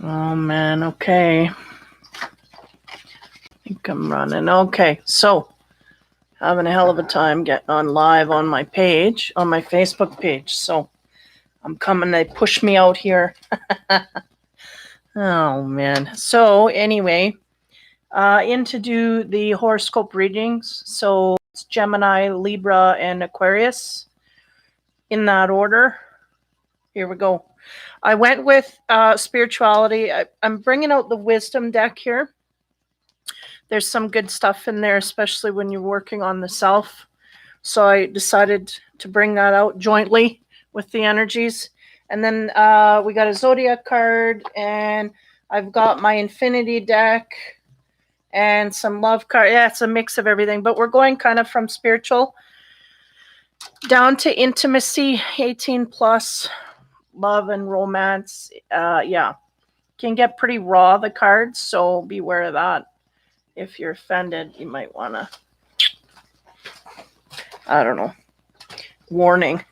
Oh man, okay. I think I'm running. Okay, so having a hell of a time getting on live on my page, on my Facebook page. So I'm coming, they push me out here. Oh man. So anyway, in to do the horoscope readings. So it's Gemini, Libra, and Aquarius in that order. Here we go. I went with spirituality. I'm bringing out the wisdom deck here. There's some good stuff in there, especially when you're working on the self. So I decided to bring that out jointly with the energies. And then we got a zodiac card, and I've got my infinity deck and some love card. Yeah, it's a mix of everything, but we're going kind of from spiritual down to intimacy, 18 plus, love and romance. Yeah, can get pretty raw, the cards, so beware of that. If you're offended, you might want to, I don't know, warning.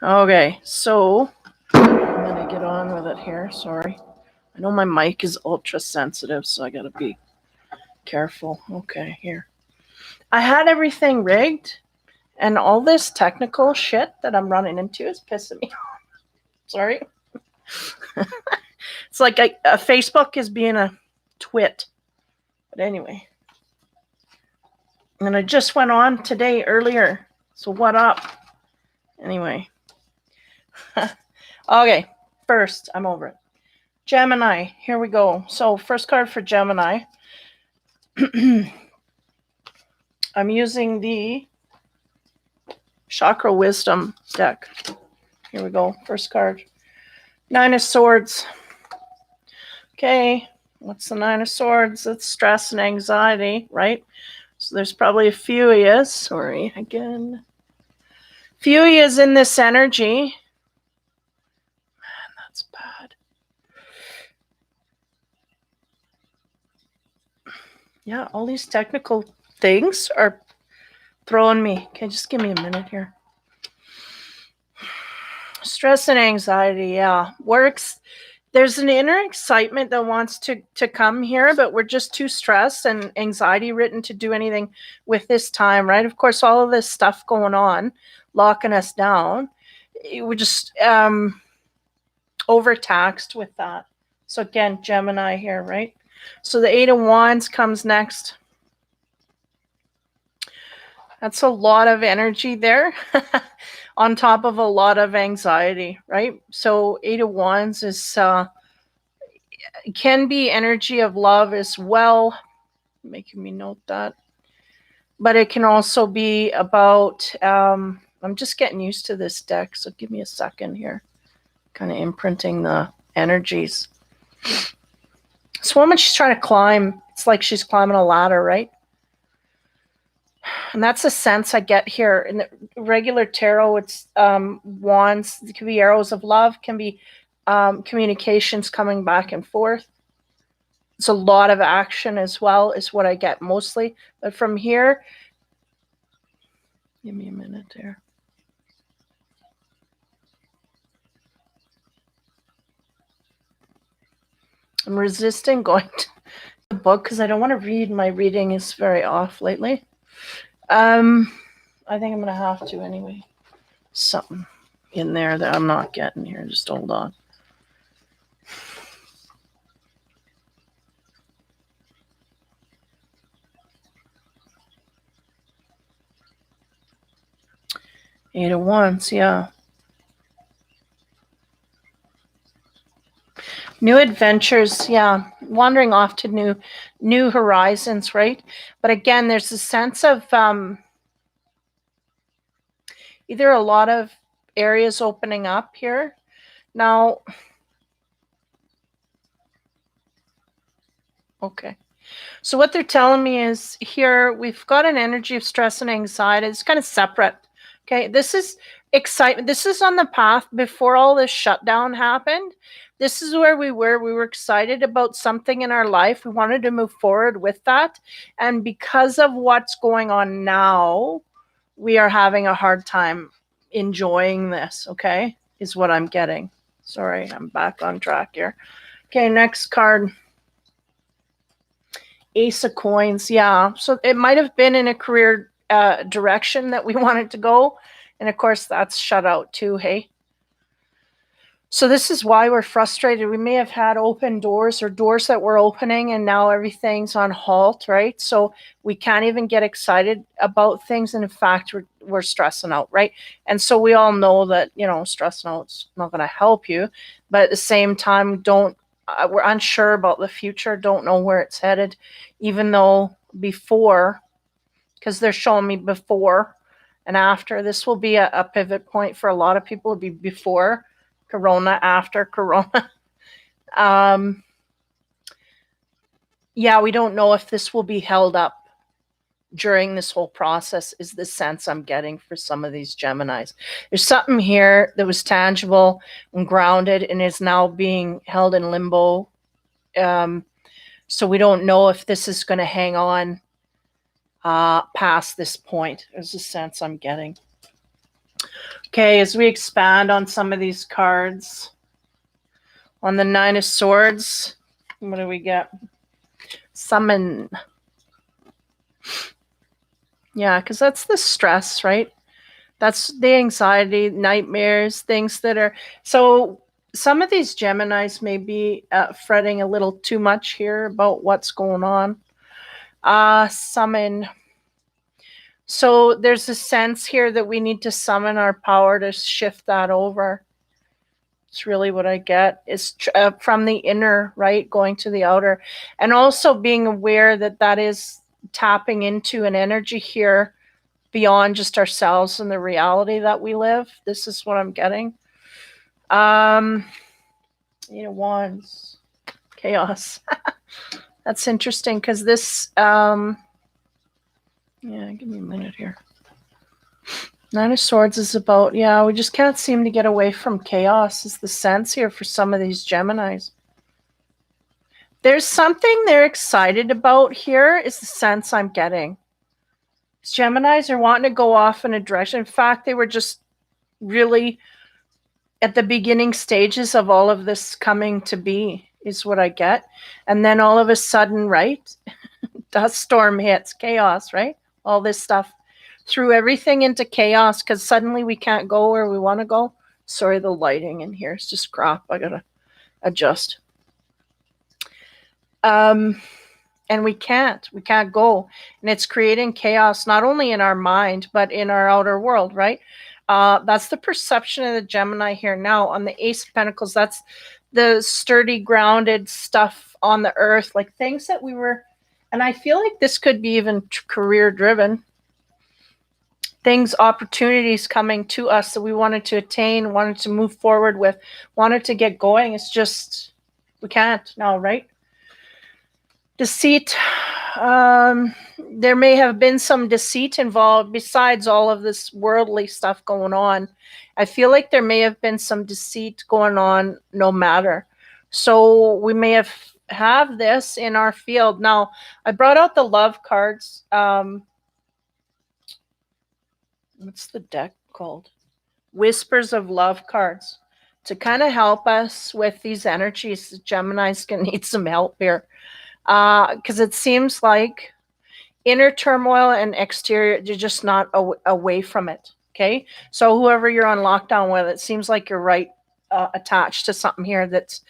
Okay, so I'm going to get on with it here. Sorry. I know my mic is ultra sensitive, so I got to be careful. Okay, here. I had everything rigged, and all this technical shit that I'm running into is pissing me off. Sorry. It's like Facebook is being a twit. But anyway. And I just went on today earlier. So what up? Anyway. Okay. First, I'm over it. Gemini. Here we go. So first card for Gemini. I'm using the Chakra Wisdom deck. Here we go. First card. Nine of Swords. Okay. What's the Nine of Swords? It's stress and anxiety, right? So there's probably a few of you. Sorry, again. Few of you is in this energy. Man, that's bad. Yeah, all these technical things are throwing me. Okay, just give me a minute here. Stress and anxiety, yeah. Works. There's an inner excitement that wants to come here, but we're just too stressed and anxiety ridden to do anything with this time, right? Of course, all of this stuff going on, locking us down. We're just overtaxed with that. So again, Gemini here, right? So the Eight of Wands comes next. That's a lot of energy there on top of a lot of anxiety, right? So Eight of Wands is can be energy of love as well, making me note that. But it can also be about, I'm just getting used to this deck, so give me a second here. Kind of imprinting the energies. This woman, she's trying to climb. It's like she's climbing a ladder, right? And that's a sense I get here. In the regular tarot, it's wands. It can be arrows of love, can be communications coming back and forth. It's a lot of action as well, is what I get mostly. But from here, give me a minute there. I'm resisting going to the book because I don't want to read. My reading is very off lately. I think I'm going to have to anyway. Something in there that I'm not getting here. Just hold on. Eight of Wands, yeah. New adventures, yeah. Wandering off to new horizons, right? But again, there's a sense of either a lot of areas opening up here. Now, okay. So what they're telling me is here we've got an energy of stress and anxiety. It's kind of separate. Okay, this is excitement. This is on the path before all this shutdown happened. This is where we were. We were excited about something in our life. We wanted to move forward with that. And because of what's going on now, we are having a hard time enjoying this, okay, is what I'm getting. Sorry, I'm back on track here. Okay, next card. Ace of Coins. Yeah, so it might have been in a career direction that we wanted to go, and of course that's shut out too. Hey, so this is why we're frustrated. We may have had open doors or doors that were opening, and now everything's on halt, right? So we can't even get excited about things, and in fact we're stressing out, right? And so we all know that, you know, stressing out's not going to help you, but at the same time, don't we're unsure about the future, don't know where it's headed, even though before, because they're showing me before and after. This will be a pivot point for a lot of people. It'll be before Corona, after Corona. Yeah, we don't know if this will be held up during this whole process, is the sense I'm getting for some of these Geminis. There's something here that was tangible and grounded and is now being held in limbo. So we don't know if this is going to hang on past this point. There's a sense I'm getting. Okay, as we expand on some of these cards, on the Nine of Swords, what do we get? Summon. Yeah, because that's the stress, right? That's the anxiety, nightmares, things that are... So some of these Geminis may be fretting a little too much here about what's going on. Summon. So there's a sense here that we need to summon our power to shift that over. It's really what I get. Is from the inner, right, going to the outer. And also being aware that that is tapping into an energy here beyond just ourselves and the reality that we live. This is what I'm getting. Eight of Wands. Chaos. That's interesting because this... yeah, give me a minute here. Nine of Swords is about, yeah, we just can't seem to get away from chaos is the sense here for some of these Geminis. There's something they're excited about here is the sense I'm getting. These Geminis are wanting to go off in a direction. In fact, they were just really at the beginning stages of all of this coming to be is what I get. And then all of a sudden, right, dust storm hits, chaos, right? All this stuff. Threw everything into chaos because suddenly we can't go where we want to go. Sorry, the lighting in here is just crap. I gotta adjust. And we can't go, and it's creating chaos not only in our mind but in our outer world, right? That's the perception of the Gemini here. Now on the Ace of Pentacles, that's the sturdy, grounded stuff on the earth, like things that we were, and I feel like this could be even career driven. Things, opportunities coming to us that we wanted to attain, wanted to move forward with, wanted to get going. It's just, we can't now, right? Deceit. There may have been some deceit involved besides all of this worldly stuff going on. I feel like there may have been some deceit going on no matter. So we may have this in our field. Now, I brought out the love cards. What's the deck called? Whispers of Love cards, to kind of help us with these energies. The Gemini's going to need some help here because it seems like inner turmoil and exterior, you're just not away from it. Okay, so whoever you're on lockdown with, it seems like you're right attached to something here that's,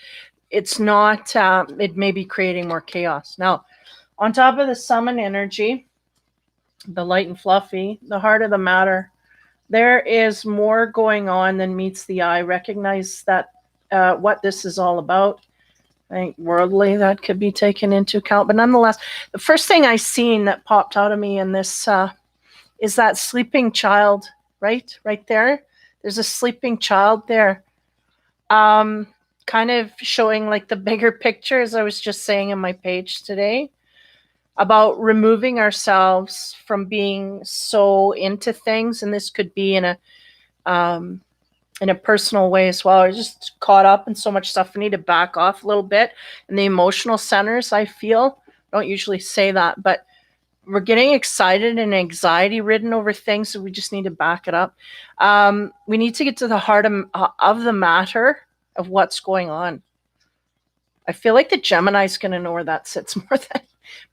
it's not, it may be creating more chaos. Now, on top of the summon energy, the light and fluffy, the heart of the matter, there is more going on than meets the eye. Recognize that what this is all about. I think worldly, that could be taken into account. But nonetheless, the first thing I seen that popped out of me in this is that sleeping child, right? Right there. There's a sleeping child there. Kind of showing like the bigger picture, as I was just saying in my page today, about removing ourselves from being so into things. And this could be in a personal way as well. We're just caught up in so much stuff. We need to back off a little bit. And the emotional centers, I feel, I don't usually say that, but we're getting excited and anxiety ridden over things. So we just need to back it up. We need to get to the heart of the matter of what's going on. I feel like the Gemini's going to know where that sits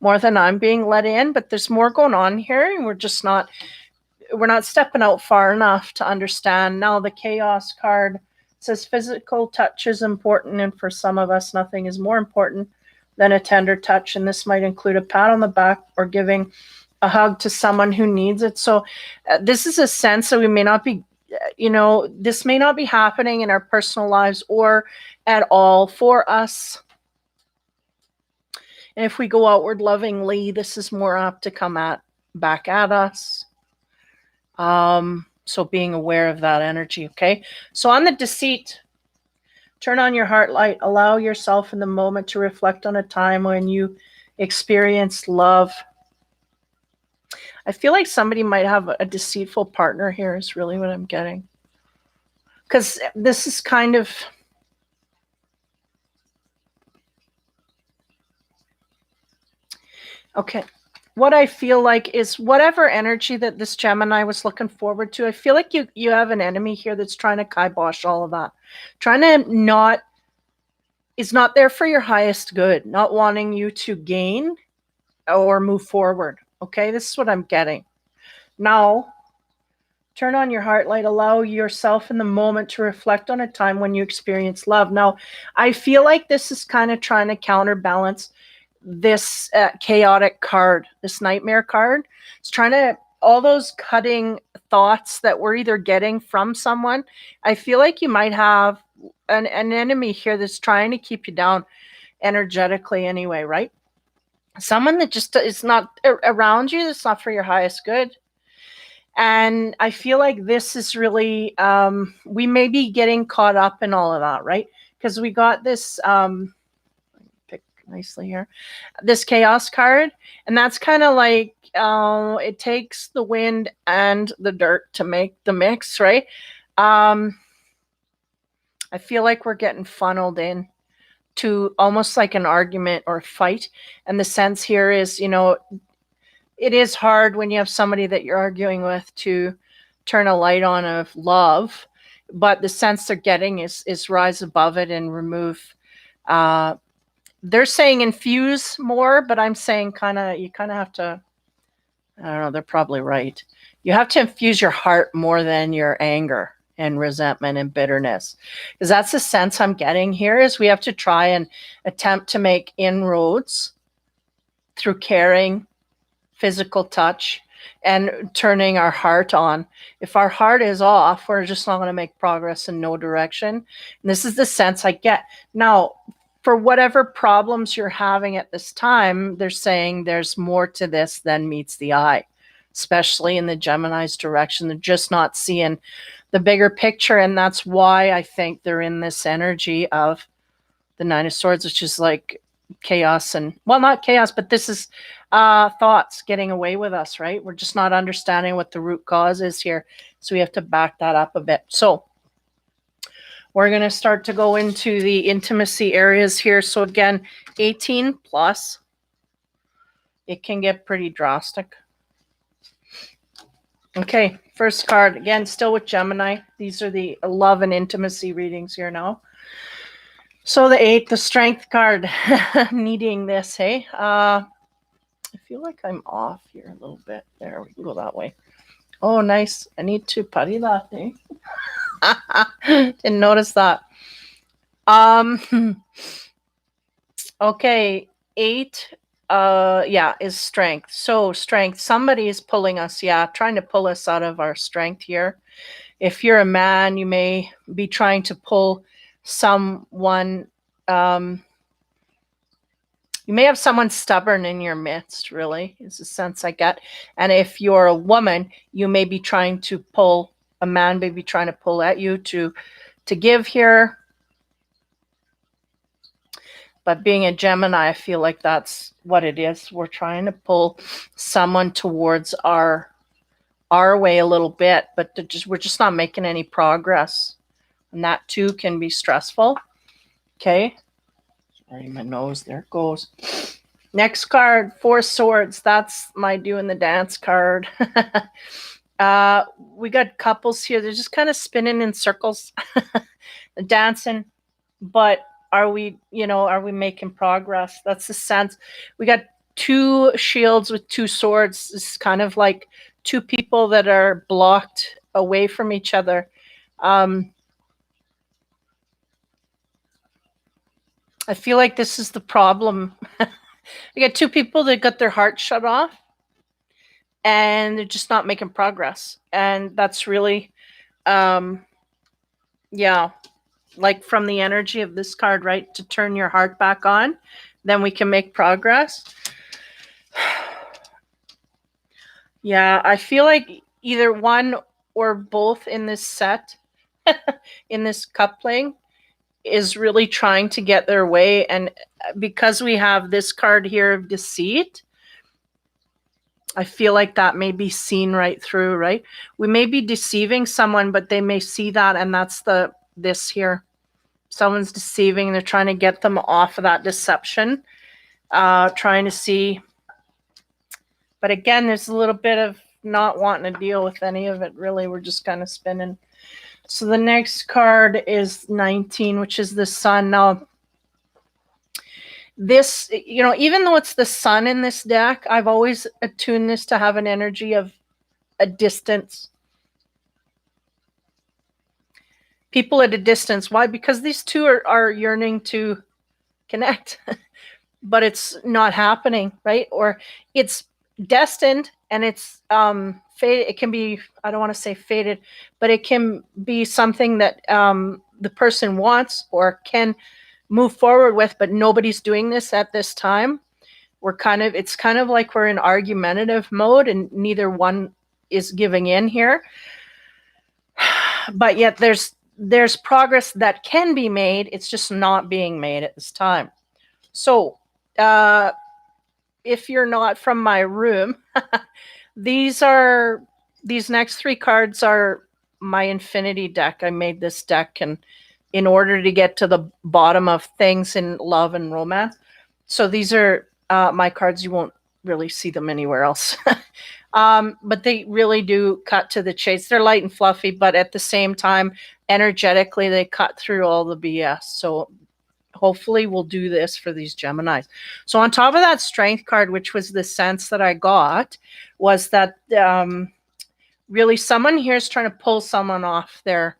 more than I'm being let in, but there's more going on here, and we're not stepping out far enough to understand. Now the Chaos card says physical touch is important, and for some of us, nothing is more important than a tender touch, and this might include a pat on the back or giving a hug to someone who needs it. So this is a sense that we may not be, this may not be happening in our personal lives or at all for us. And if we go outward lovingly, this is more apt to come back at us. So being aware of that energy, okay? So on the deceit, turn on your heart light. Allow yourself in the moment to reflect on a time when you experienced love. I feel like somebody might have a deceitful partner here is really what I'm getting. Because this is kind of... Okay. What I feel like is whatever energy that this Gemini was looking forward to, I feel like you have an enemy here that's trying to kibosh all of that. Trying to is not there for your highest good, not wanting you to gain or move forward. Okay, this is what I'm getting. Now, turn on your heart light. Allow yourself in the moment to reflect on a time when you experienced love. Now, I feel like this is kind of trying to counterbalance this chaotic card, this nightmare card. It's trying to, all those cutting thoughts that we're either getting from someone. I feel like you might have an enemy here that's trying to keep you down energetically anyway, right? Someone that just is not around you, that's not for your highest good. And I feel like this is really, we may be getting caught up in all of that, right? Because we got this, pick nicely here, this Chaos card. And that's kind of like, it takes the wind and the dirt to make the mix, right? I feel like we're getting funneled in to almost like an argument or fight. And the sense here is, it is hard when you have somebody that you're arguing with to turn a light on of love, but the sense they're getting is rise above it and remove. They're saying infuse more, but I'm saying you kind of have to, I don't know, they're probably right. You have to infuse your heart more than your anger and resentment and bitterness, because that's the sense I'm getting here is we have to try and attempt to make inroads through caring, physical touch, and turning our heart on. If our heart is off, we're just not going to make progress in no direction. And this is the sense I get. Now, for whatever problems you're having at this time, they're saying there's more to this than meets the eye, especially in the Gemini's direction. They're just not seeing the bigger picture. And that's why I think they're in this energy of the Nine of Swords, which is like chaos and, well, not chaos, but this is thoughts getting away with us, right? We're just not understanding what the root cause is here. So we have to back that up a bit. So we're going to start to go into the intimacy areas here. So again, 18 plus, it can get pretty drastic. Okay, first card, again, still with Gemini. These are the love and intimacy readings here now. So the 8, the Strength card, needing this, hey? I feel like I'm off here a little bit. There, we can go that way. Oh, nice. I need to putty that, eh? Didn't notice that. Okay, 8, is strength. So strength, somebody is pulling us, trying to pull us out of our strength here. If you're a man, you may be trying to pull someone, you may have someone stubborn in your midst, really, is the sense I get. And if you're a woman, you may be trying to pull, a man may be trying to pull at you to give here. But being a Gemini, I feel like that's what it is. We're trying to pull someone towards our way a little bit, but we're just not making any progress. And that too can be stressful. Okay. Sorry, my nose, there it goes. Next card, 4 Swords. That's my doing the dance card. We got couples here. They're just kind of spinning in circles, dancing. But are we making progress? That's the sense. We got 2 shields with 2 swords. It's kind of like 2 people that are blocked away from each other. I feel like this is the problem. We got 2 people that got their heart shut off, and they're just not making progress. And that's really, yeah, like from the energy of this card, right? To turn your heart back on, then we can make progress. Yeah, I feel like either one or both in this set, in this coupling, is really trying to get their way. And because we have this card here of deceit, I feel like that may be seen right through, right? We may be deceiving someone, but they may see that, and that's this here. Someone's deceiving. They're trying to get them off of that deception, trying to see. But again, there's a little bit of not wanting to deal with any of it, really. We're just kind of spinning. So the next card is 19, which is the Sun. Now, this, even though it's the Sun in this deck, I've always attuned this to have an energy of a distance. People at a distance. Why? Because these two are yearning to connect, but it's not happening, right? Or it's destined, and it's faded. It can be, I don't want to say faded, but it can be something that the person wants or can move forward with, but nobody's doing this at this time. It's kind of like we're in argumentative mode, and neither one is giving in here. But yet there's progress that can be made. It's just not being made at this time. So if you're not from my room, these next 3 cards are my infinity deck. I made this deck and in order to get to the bottom of things in love and romance. So these are my cards. You won't really see them anywhere else. But they really do cut to the chase. They're light and fluffy, but at the same time, energetically, they cut through all the BS. So hopefully we'll do this for these Geminis. So on top of that strength card, which was the sense that I got, was that really someone here is trying to pull someone off their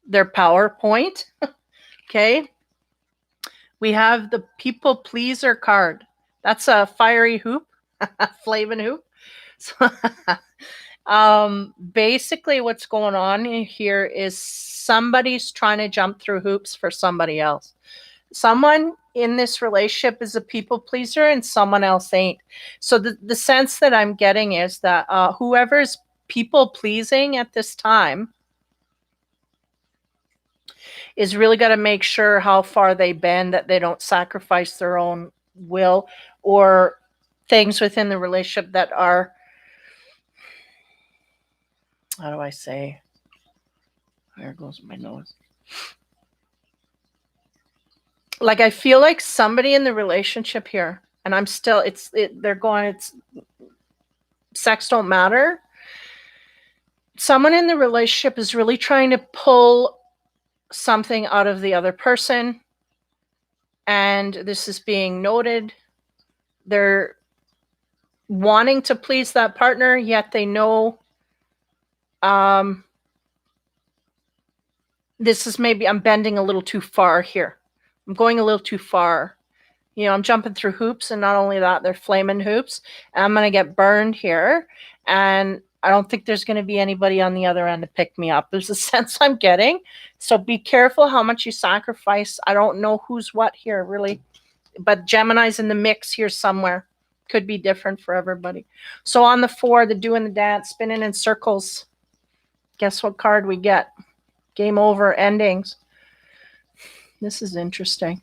PowerPoint. Okay. We have the people pleaser card. That's a fiery hoop, flaming hoop. So basically what's going on here is somebody's trying to jump through hoops for somebody else. Someone in this relationship is a people pleaser and someone else ain't. So the sense that I'm getting is that whoever's people pleasing at this time is really got to make sure how far they bend, that they don't sacrifice their own will or things within the relationship that are, how do I say? There goes my nose. Like, I feel like somebody in the relationship here, and I'm still, they're going, it's sex don't matter. Someone in the relationship is really trying to pull something out of the other person, and this is being noted. They're wanting to please that partner, yet they know this is, maybe I'm bending a little too far here. I'm going a little too far. I'm jumping through hoops, and not only that, they're flaming hoops. And I'm going to get burned here, and I don't think there's going to be anybody on the other end to pick me up. There's a sense I'm getting. So be careful how much you sacrifice. I don't know who's what here, really. But Gemini's in the mix here somewhere. Could be different for everybody. So on the 4, the doing the dance, spinning in circles. Guess what card we get? Game over, endings. This is interesting.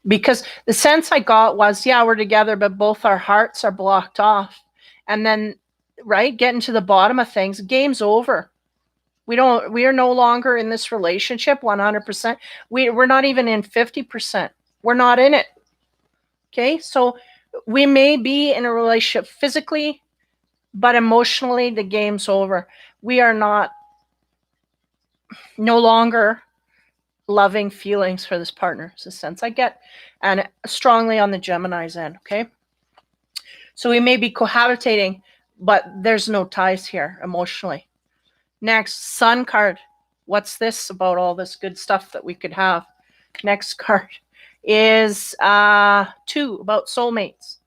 Because the sense I got was, yeah, we're together, but both our hearts are blocked off. And then, right, getting to the bottom of things, game's over. We are no longer in this relationship 100%. We're not even in 50%. We're not in it. Okay, so we may be in a relationship physically, but emotionally, the game's over. We are no longer loving feelings for this partner is the sense I get, and strongly on the Gemini's end. Okay, so we may be cohabitating, but there's no ties here emotionally. Next, Sun card. What's this about all this good stuff that we could have? Next card is 2 about soulmates.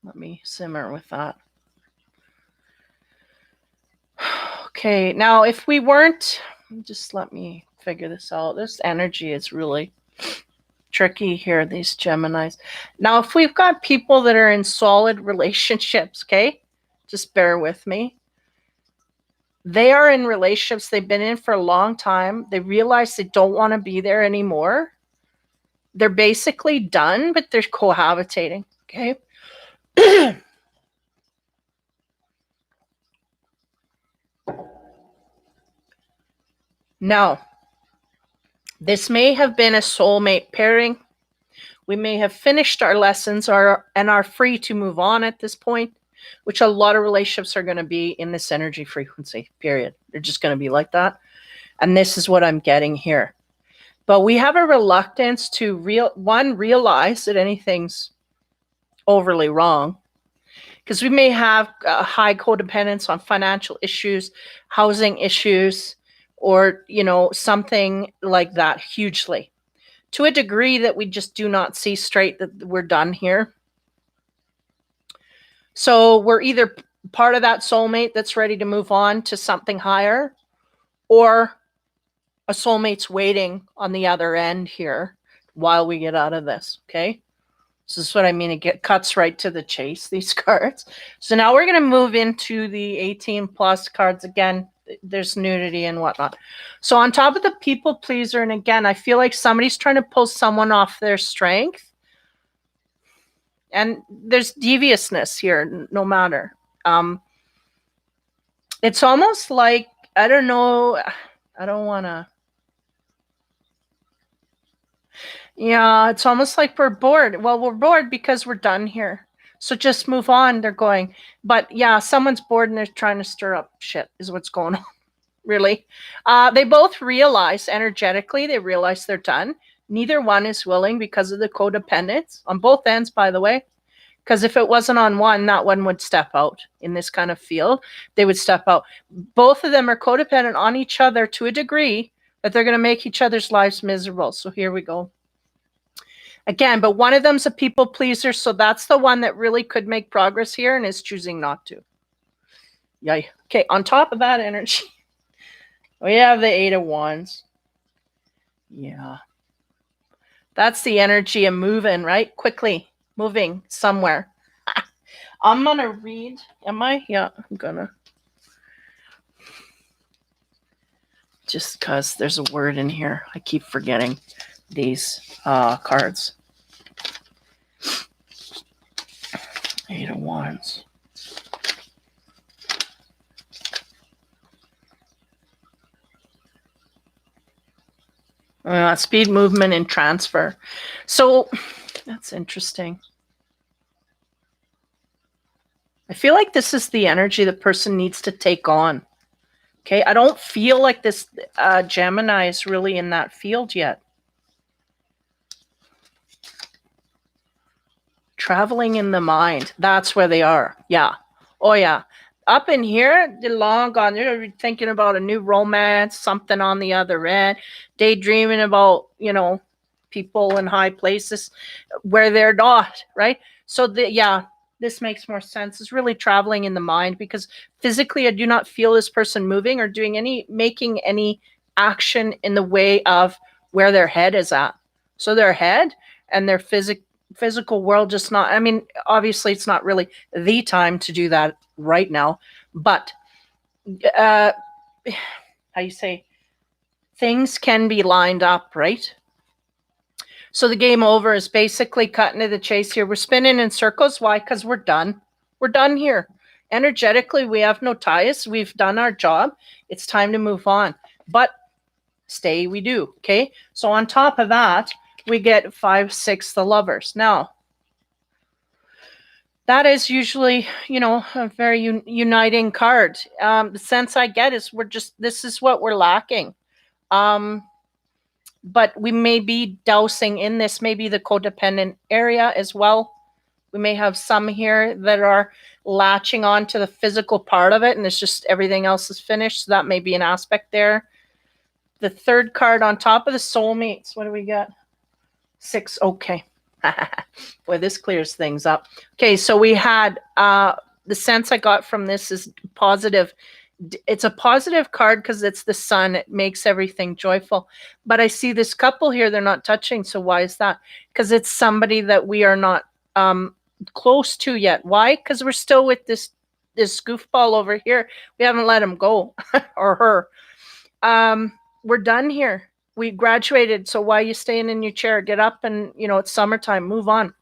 Let me simmer with that. Okay, now if we weren't, just let me figure this out. This energy is really tricky here, these Geminis. Now, if we've got people that are in solid relationships, okay, just bear with me. They are in relationships they've been in for a long time. They realize they don't want to be there anymore. They're basically done, but they're cohabitating, okay? Now, this may have been a soulmate pairing. We may have finished our lessons and are free to move on at this point, which a lot of relationships are going to be in this energy frequency, period. They're just going to be like that. And this is what I'm getting here. But we have a reluctance to realize that anything's overly wrong, because we may have a high codependence on financial issues, housing issues, or, something like that hugely, to a degree that we just do not see straight that we're done here. So we're either part of that soulmate that's ready to move on to something higher, or a soulmate's waiting on the other end here while we get out of this, okay? This is what I mean. It cuts right to the chase, these cards. So now we're going to move into the 18 plus cards again. There's nudity and whatnot. So on top of the people pleaser, and again, I feel like somebody's trying to pull someone off their strength. And there's deviousness here, no matter. It's almost like, I don't know, I don't want to. Yeah, it's almost like we're bored. Well, we're bored because we're done here. So just move on, they're going. But yeah, someone's bored and they're trying to stir up shit is what's going on, really. They both realize energetically, they realize they're done. Neither one is willing because of the codependence on both ends, by the way. Because if it wasn't on one, that one would step out in this kind of field. They would step out. Both of them are codependent on each other to a degree that they're going to make each other's lives miserable. So here we go. Again, but one of them's a people pleaser, so that's the one that really could make progress here and is choosing not to. Yay. Okay, on top of that energy, we have the 8 of Wands. Yeah. That's the energy of moving, right? Quickly moving somewhere. I'm going to read. Am I? Yeah, I'm going to. Just because there's a word in here. I keep forgetting these cards. 8 of Wands. Speed, movement, and transfer. So that's interesting. I feel like this is the energy the person needs to take on. Okay, I don't feel like this Gemini is really in that field yet. Traveling in the mind. That's where they are. Yeah. Oh, yeah. Up in here, they're long gone. They're thinking about a new romance, something on the other end, daydreaming about, people in high places where they're not, right? So, this makes more sense. It's really traveling in the mind, because physically I do not feel this person moving or making any action in the way of where their head is at. So their head and their physical world just not, obviously it's not really the time to do that right now, but how you say, things can be lined up, right? So the game over is basically cutting to the chase here. We're spinning in circles. Why? Because we're done. We're done here. Energetically, we have no ties. We've done our job. It's time to move on. But stay we do, okay? So on top of that, we get 5, 6, the Lovers. Now, that is usually, a very uniting card. The sense I get is this is what we're lacking. but we may be dousing in this, maybe the codependent area as well. We may have some here that are latching on to the physical part of it, and it's just everything else is finished. So that may be an aspect there. The third card on top of the soulmates, what do we got? 6. Okay. Boy, this clears things up. Okay, so we had the sense I got from this is positive. It's a positive card because it's the sun. It makes everything joyful. But I see this couple here, they're not touching. So why is that? Because it's somebody that we are not close to yet. Why? Because we're still with this goofball over here. We haven't let him go or her. We're done here. We graduated. So why are you staying in your chair? Get up and, it's summertime. Move on.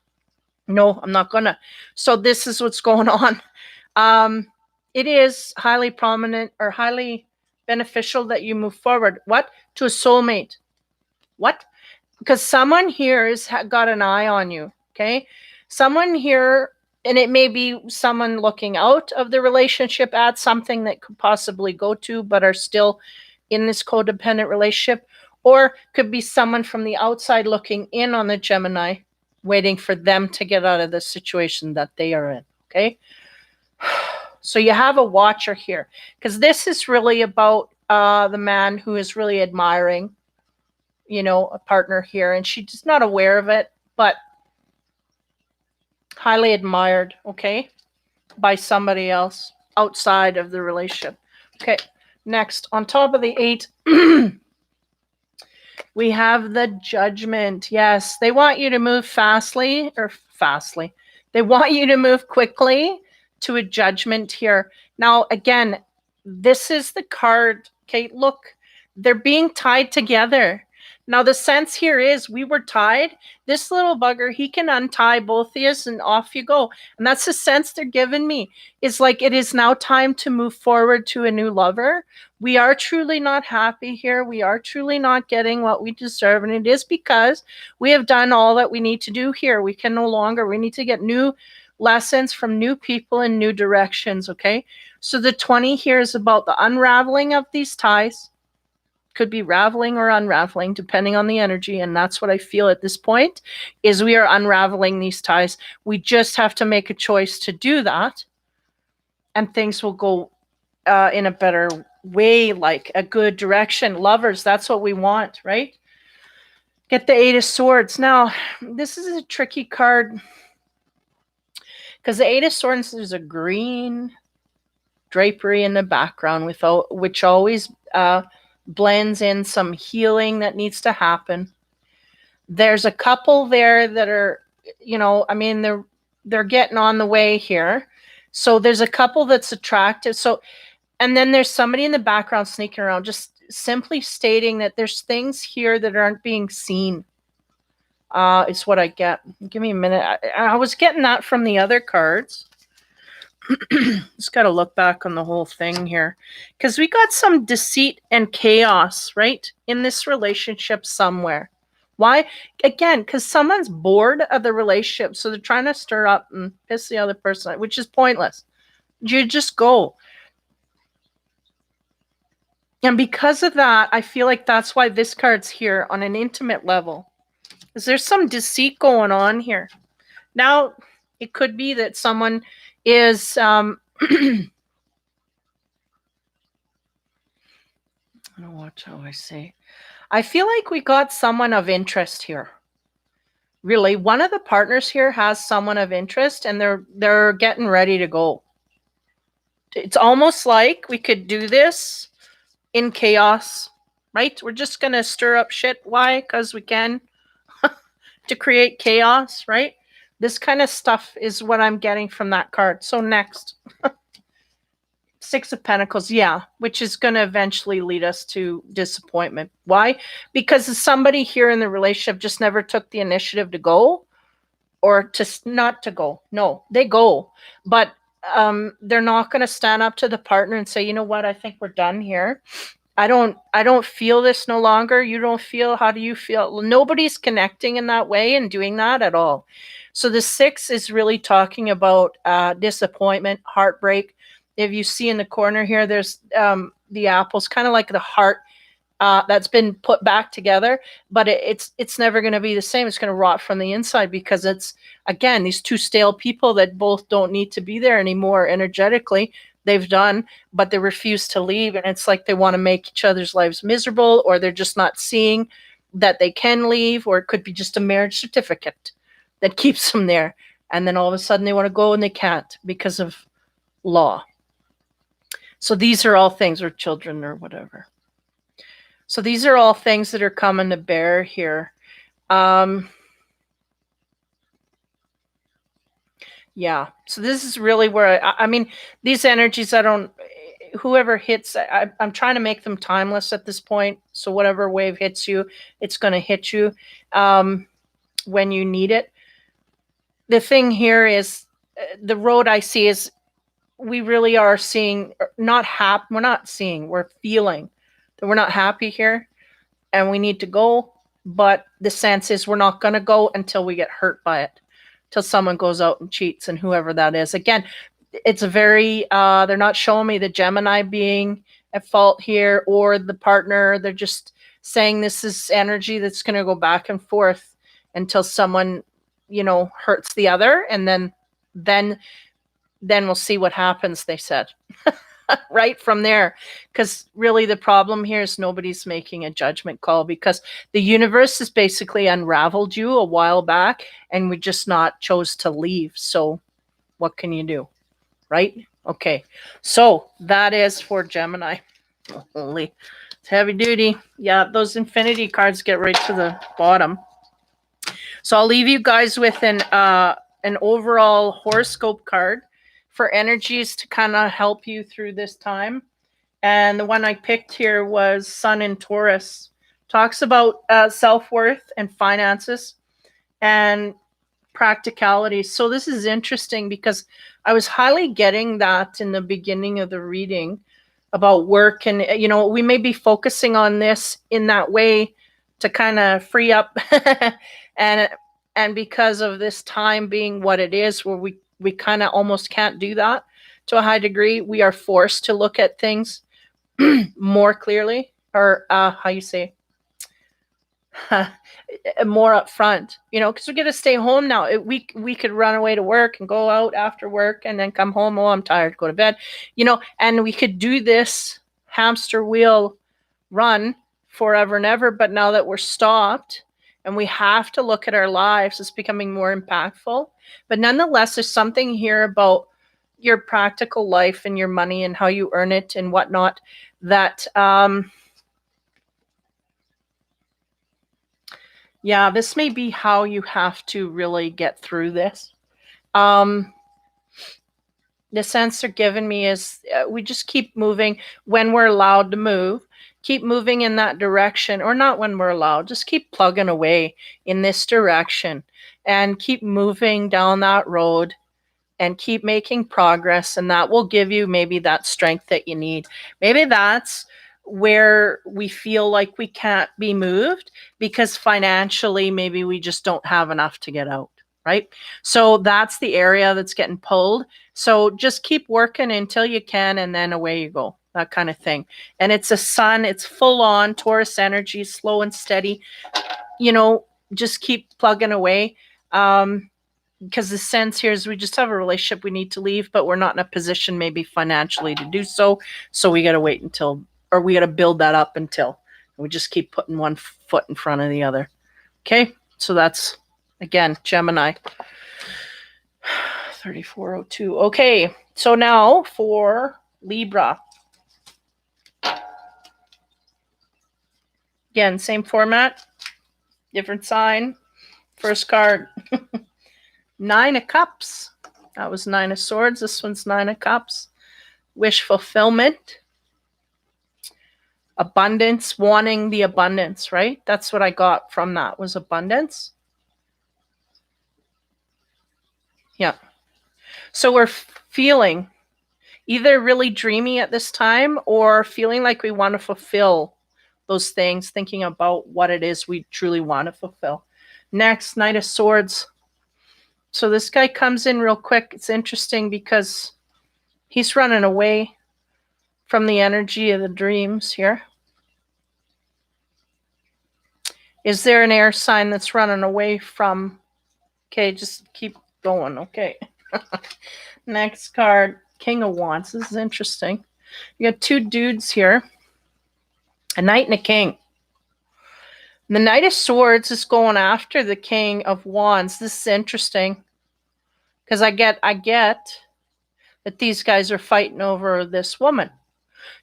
No, I'm not gonna. So this is what's going on. It is highly prominent or highly beneficial that you move forward. What? To a soulmate. What? Because someone here has got an eye on you. Okay. Someone here, and it may be someone looking out of the relationship at something that could possibly go to, but are still in this codependent relationship, or could be someone from the outside looking in on the Gemini, waiting for them to get out of the situation that they are in. Okay. So you have a watcher here, because this is really about the man who is really admiring, a partner here, and she's not aware of it, but highly admired, okay, by somebody else outside of the relationship. Okay, next, on top of the 8, we have the Judgment. Yes, they want you to move fastly. They want you to move quickly to a judgment here. Now, again, this is the card. Okay, look, they're being tied together. Now, the sense here is we were tied. This little bugger, he can untie both of you and off you go. And that's the sense they're giving me. It's like it is now time to move forward to a new lover. We are truly not happy here. We are truly not getting what we deserve. And it is because we have done all that we need to do here. We can no longer. We need to get new lessons from new people in new directions, okay? So the 20 here is about the unraveling of these ties. Could be raveling or unraveling, depending on the energy. And that's what I feel at this point, is we are unraveling these ties. We just have to make a choice to do that. And things will go in a better way, like a good direction. Lovers, that's what we want, right? Get the 8 of Swords. Now, this is a tricky card, because the 8 of Swords, there's a green drapery in the background, which always blends in some healing that needs to happen. There's a couple there that are, they're getting on the way here. So there's a couple that's attractive. So, and then there's somebody in the background sneaking around, just simply stating that there's things here that aren't being seen. It's what I get. Give me a minute. I was getting that from the other cards. Just got to look back on the whole thing here, because we got some deceit and chaos, right, in this relationship somewhere. Why? Again, because someone's bored of the relationship, so they're trying to stir up and piss the other person, which is pointless. You just go. And because of that, I feel like that's why this card's here on an intimate level. Is there some deceit going on here? Now, it could be that someone is I don't know what shall I say. I feel like we got someone of interest here. Really, one of the partners here has someone of interest, and they're getting ready to go. It's almost like we could do this in chaos, right? We're just gonna stir up shit. Why? Because we can. To create chaos, right? This kind of stuff is what I'm getting from that card. So next, 6 of Pentacles, yeah, which is going to eventually lead us to disappointment. Why? Because somebody here in the relationship just never took the initiative to go, or to not to go. No, they go, but they're not going to stand up to the partner and say, you know what, I think we're done here. I don't feel this no longer. You don't feel, how do you feel? Well, nobody's connecting in that way and doing that at all. So the 6 is really talking about disappointment, heartbreak. If you see in the corner here, there's the apples, kind of like the heart that's been put back together, but it's never going to be the same. It's going to rot from the inside because it's, again, these two stale people that both don't need to be there anymore energetically. They've done, but they refuse to leave, and it's like they want to make each other's lives miserable, or they're just not seeing that they can leave, or it could be just a marriage certificate that keeps them there, and then all of a sudden they want to go and they can't because of law. So these are all things, or children or whatever. So these are all things that are coming to bear here. Yeah. So this is really where I mean, these energies, whoever hits, I'm trying to make them timeless at this point. So whatever wave hits you, it's going to hit you when you need it. The thing here is the road I see is we really are seeing, we're feeling that we're not happy here and we need to go. But the sense is we're not going to go until we get hurt by it, till someone goes out and cheats, and whoever that is. Again, it's a very, they're not showing me the Gemini being at fault here or the partner. They're just saying this is energy that's going to go back and forth until someone, hurts the other. And then we'll see what happens, they said. Right from there, because really the problem here is nobody's making a judgment call, because the universe has basically unraveled you a while back and we just not chose to leave. So what can you do, right? Okay, so that is for Gemini. Holy, it's heavy duty. Yeah, those infinity cards get right to the bottom. So I'll leave you guys with an overall horoscope card for energies to kind of help you through this time. And the one I picked here was Sun in Taurus. Talks about self-worth and finances and practicality. So this is interesting because I was highly getting that in the beginning of the reading about work. And, we may be focusing on this in that way to kind of free up. and because of this time being what it is, where we kind of almost can't do that to a high degree, we are forced to look at things more clearly, or how you say, more up front, because we get to stay home now. We could run away to work and go out after work and then come home. Oh, I'm tired, go to bed, and we could do this hamster wheel run forever and ever. But now that we're stopped and we have to look at our lives, it's becoming more impactful. But nonetheless, there's something here about your practical life and your money and how you earn it and whatnot that, this may be how you have to really get through this. The sense they're giving me is we just keep moving when we're allowed to move. Keep moving in that direction, or not when we're allowed. Just keep plugging away in this direction and keep moving down that road and keep making progress. And that will give you maybe that strength that you need. Maybe that's where we feel like we can't be moved because financially, maybe we just don't have enough to get out, right? So that's the area that's getting pulled. So just keep working until you can, and then away you go, that kind of thing. And it's a sun, it's full on Taurus energy, slow and steady, just keep plugging away. Because the sense here is we just have a relationship we need to leave, but we're not in a position maybe financially to do so. So we got to wait until, or we got to build that up until. We just keep putting one foot in front of the other. Okay, so that's, again, Gemini. 3402. Okay, so now for Libra. Again, same format, different sign. First card. 9 of Cups. That was 9 of Swords. This one's 9 of Cups. Wish fulfillment. Abundance, wanting the abundance, right? That's what I got from that, was abundance. Yeah. So we're feeling either really dreamy at this time or feeling like we want to fulfill those things, thinking about what it is we truly want to fulfill. Next, Knight of Swords. So this guy comes in real quick. It's interesting because he's running away from the energy of the dreams here. Is there an air sign that's running away from? Okay, just keep going. Okay. Next card, King of Wands. This is interesting. You got two dudes here, a knight and a king. The Knight of Swords is going after the King of Wands. This is interesting because I get that these guys are fighting over this woman.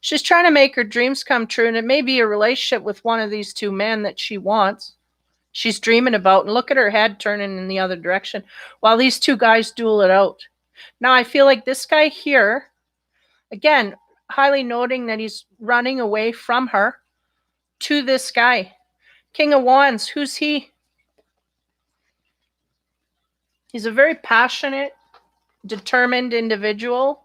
She's trying to make her dreams come true, and it may be a relationship with one of these two men that she wants. She's dreaming about, and look at her head turning in the other direction while these two guys duel it out. Now, I feel like this guy here, again, highly noting that he's running away from her to this guy. King of Wands, who's he? He's a very passionate, determined individual.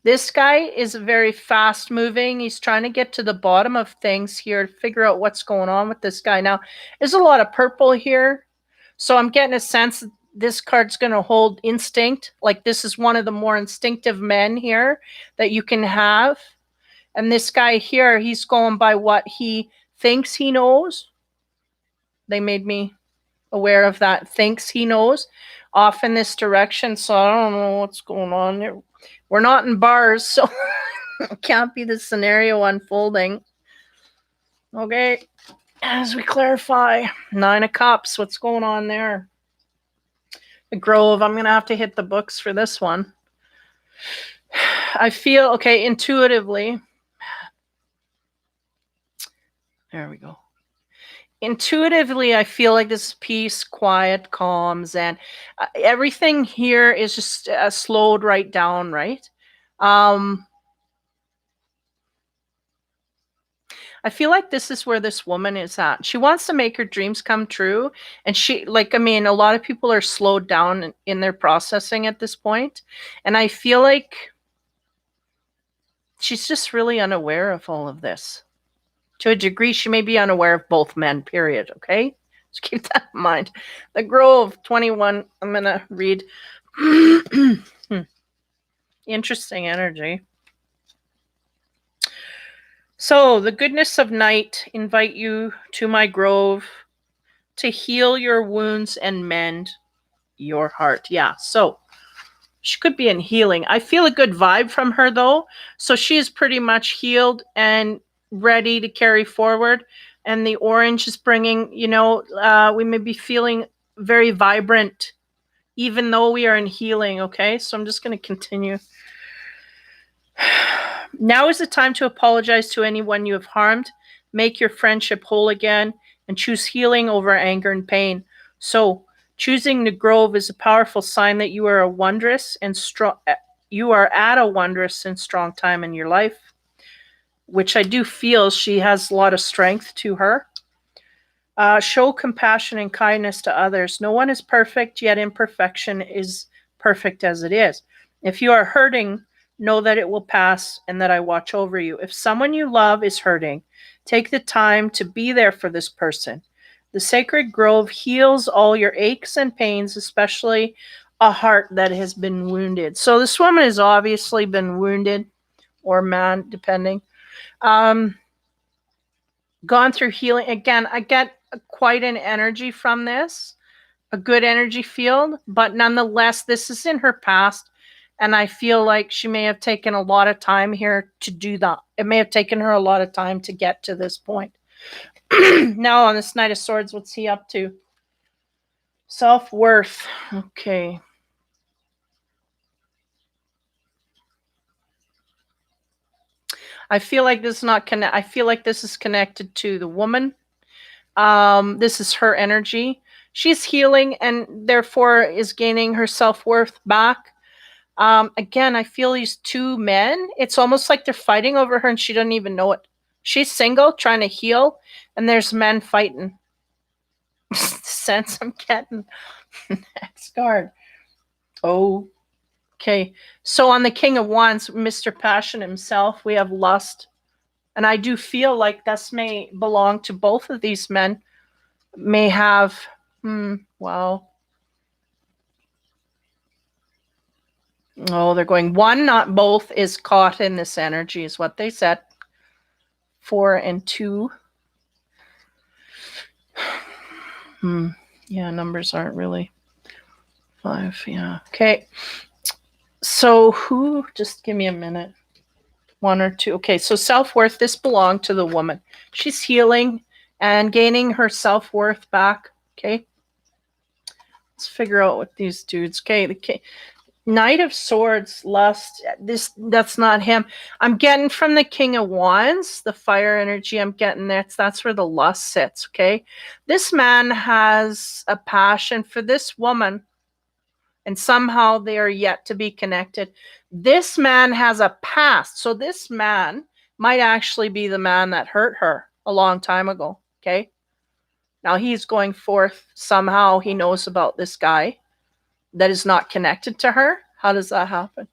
This guy is very fast moving. He's trying to get to the bottom of things here to figure out what's going on with this guy. Now, there's a lot of purple here. So I'm getting a sense that this card's going to hold instinct. Like this is one of the more instinctive men here that you can have. And this guy here, he's going by what he thinks he knows. They made me aware of that. Thinks he knows off in this direction. So I don't know what's going on there. We're not in bars, so it can't be the scenario unfolding. Okay, as we clarify, Nine of Cups, what's going on there? The Grove, I'm going to have to hit the books for this one. I feel, okay, intuitively. There we go. Intuitively, I feel like this is peace, quiet, calms, and everything here is just slowed right down, right? I feel like this is where this woman is at. She wants to make her dreams come true. And she, like, I mean, a lot of people are slowed down in their processing at this point. And I feel like she's just really unaware of all of this. To a degree, she may be unaware of both men, period, okay? Just keep that in mind. The Grove, 21, I'm going to read. Interesting energy. So, the goodness of night invite you to my grove to heal your wounds and mend your heart. Yeah, so she could be in healing. I feel a good vibe from her, though. So she is pretty much healed and ready to carry forward. And the orange is bringing, we may be feeling very vibrant, even though we are in healing, okay? So I'm just going to continue. Now is the time to apologize to anyone you have harmed, make your friendship whole again, and choose healing over anger and pain. So choosing the Grove is a powerful sign that you are a wondrous and strong. You are at a wondrous and strong time in your life, which I do feel she has a lot of strength to her. Show compassion and kindness to others. No one is perfect, yet imperfection is perfect as it is. If you are hurting, know that it will pass and that I watch over you. If someone you love is hurting, take the time to be there for this person. The Sacred Grove heals all your aches and pains, especially a heart that has been wounded. So this woman has obviously been wounded, or man, depending. Gone through healing. Again, I get quite an energy from this, a good energy field, but nonetheless, this is in her past. And I feel like she may have taken a lot of time here to do that. It may have taken her a lot of time to get to this point. Now on this Knight of Swords, what's he up to? Self-worth. Okay. I feel like this is not connect. I feel like this is connected to the woman. This is her energy. She's healing and therefore is gaining her self-worth back. Again, I feel these two men, it's almost like they're fighting over her and she doesn't even know it. She's single, trying to heal, and there's men fighting. Sense I'm getting. Next card. Okay. So on the King of Wands, Mr. Passion himself, we have lust. And I do feel like this may belong to both of these men. May have, wow. Oh, they're going one, not both, is caught in this energy, is what they said. 4 and 2. Yeah, numbers aren't really 5. Yeah. Okay. So who, just give me a minute. 1 or 2. Okay, so self-worth, this belonged to the woman. She's healing and gaining her self-worth back. Okay. Let's figure out what these dudes. Okay, the Knight of Swords, lust. That's not him. I'm getting from the King of Wands, the fire energy. I'm getting that's where the lust sits. Okay, this man has a passion for this woman, and somehow they are yet to be connected. This man has a past, so this man might actually be the man that hurt her a long time ago. Okay, now he's going forth. Somehow he knows about this guy that is not connected to her. How does that happen?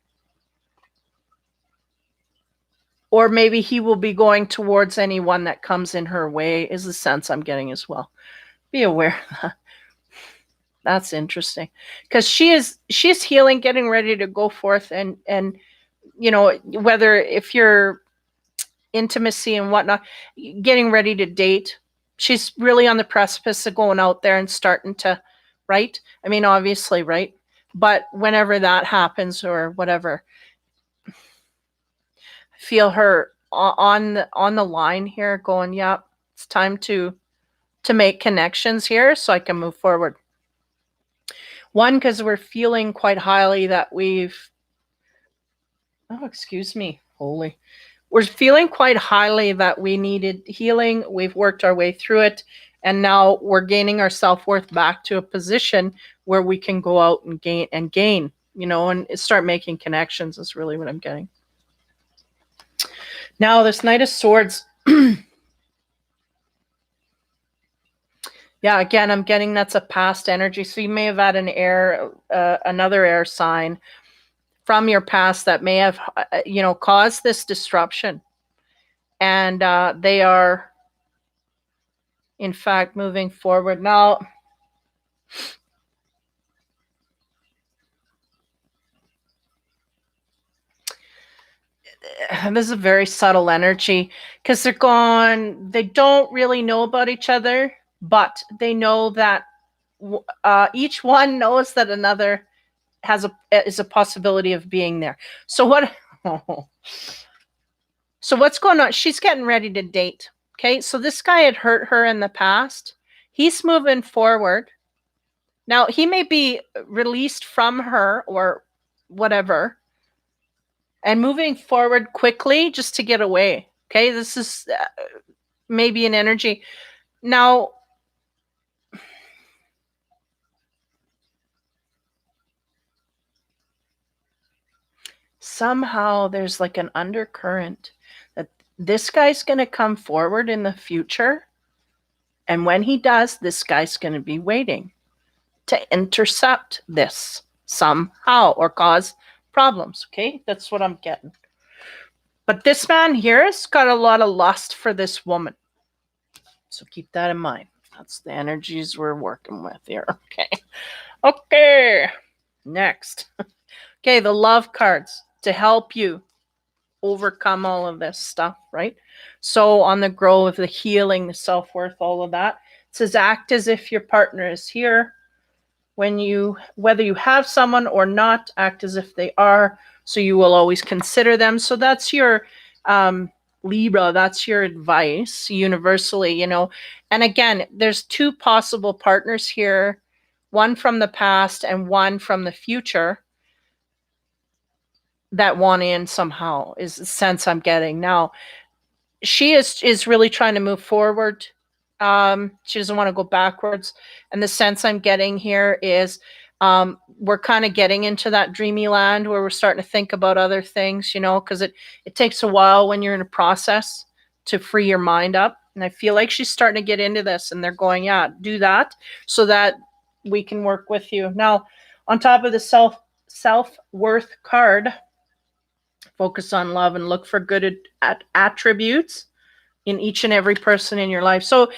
Or maybe he will be going towards anyone that comes in her way, is the sense I'm getting as well. Be aware of that. That's interesting. Because she's healing, getting ready to go forth and whether if you're intimacy and whatnot, getting ready to date. She's really on the precipice of going out there and starting to, right? I mean, obviously, right? But whenever that happens or whatever, feel her on the line here going, yeah, it's time to make connections here so I can move forward. One, because we're feeling quite highly that we're feeling quite highly that we needed healing. We've worked our way through it, and now we're gaining our self-worth back to a position where we can go out and gain and start making connections is really what I'm getting. Now, this Knight of Swords, yeah, again, I'm getting that's a past energy. So you may have had another air sign from your past that may have, caused this disruption. And they are, in fact, moving forward. Now, this is a very subtle energy because they don't really know about each other, but they know that each one knows that another is a possibility of being there. So what's going on? She's getting ready to date. Okay, so this guy had hurt her in the past. He's moving forward. Now, he may be released from her or whatever and moving forward quickly just to get away. Okay, this is maybe an energy. Now, somehow there's like an undercurrent that this guy's going to come forward in the future. And when he does, this guy's going to be waiting to intercept this somehow or cause problems. Okay, that's what I'm getting. But this man here has got a lot of lust for this woman. So keep that in mind. That's the energies we're working with here. Okay. Okay. Next. Okay, the love cards to help you overcome all of this stuff, right? So on the grove, the healing, the self-worth, all of that. It says act as if your partner is here. Whether you have someone or not, act as if they are. So you will always consider them. So that's your Libra, that's your advice universally, And again, there's two possible partners here, one from the past and one from the future that want in somehow is the sense I'm getting. Now, she is really trying to move forward. She doesn't want to go backwards. And the sense I'm getting here is we're kind of getting into that dreamy land where we're starting to think about other things, because it takes a while when you're in a process to free your mind up. And I feel like she's starting to get into this and they're going, yeah, do that so that we can work with you. Now, on top of the self-worth card, focus on love and look for good attributes in each and every person in your life. So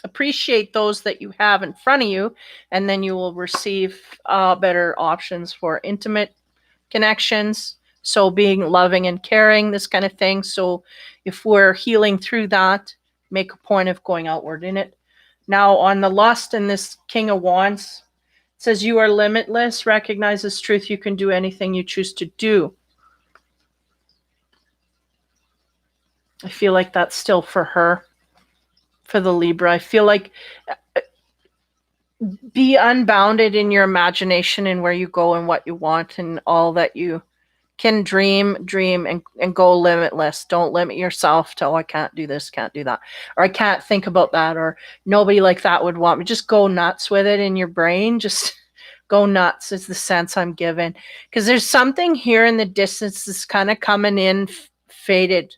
appreciate those that you have in front of you, and then you will receive better options for intimate connections. So being loving and caring, this kind of thing. So if we're healing through that, make a point of going outward in it. Now, on the lust and this King of Wands, it says you are limitless, recognize this truth, you can do anything you choose to do. I feel like that's still for her, for the Libra. I feel like be unbounded in your imagination and where you go and what you want and all that you can dream and go limitless. Don't limit yourself to, oh, I can't do this, can't do that, or I can't think about that, or nobody like that would want me. Just go nuts with it in your brain. Just go nuts is the sense I'm given, because there's something here in the distance that's kind of coming in faded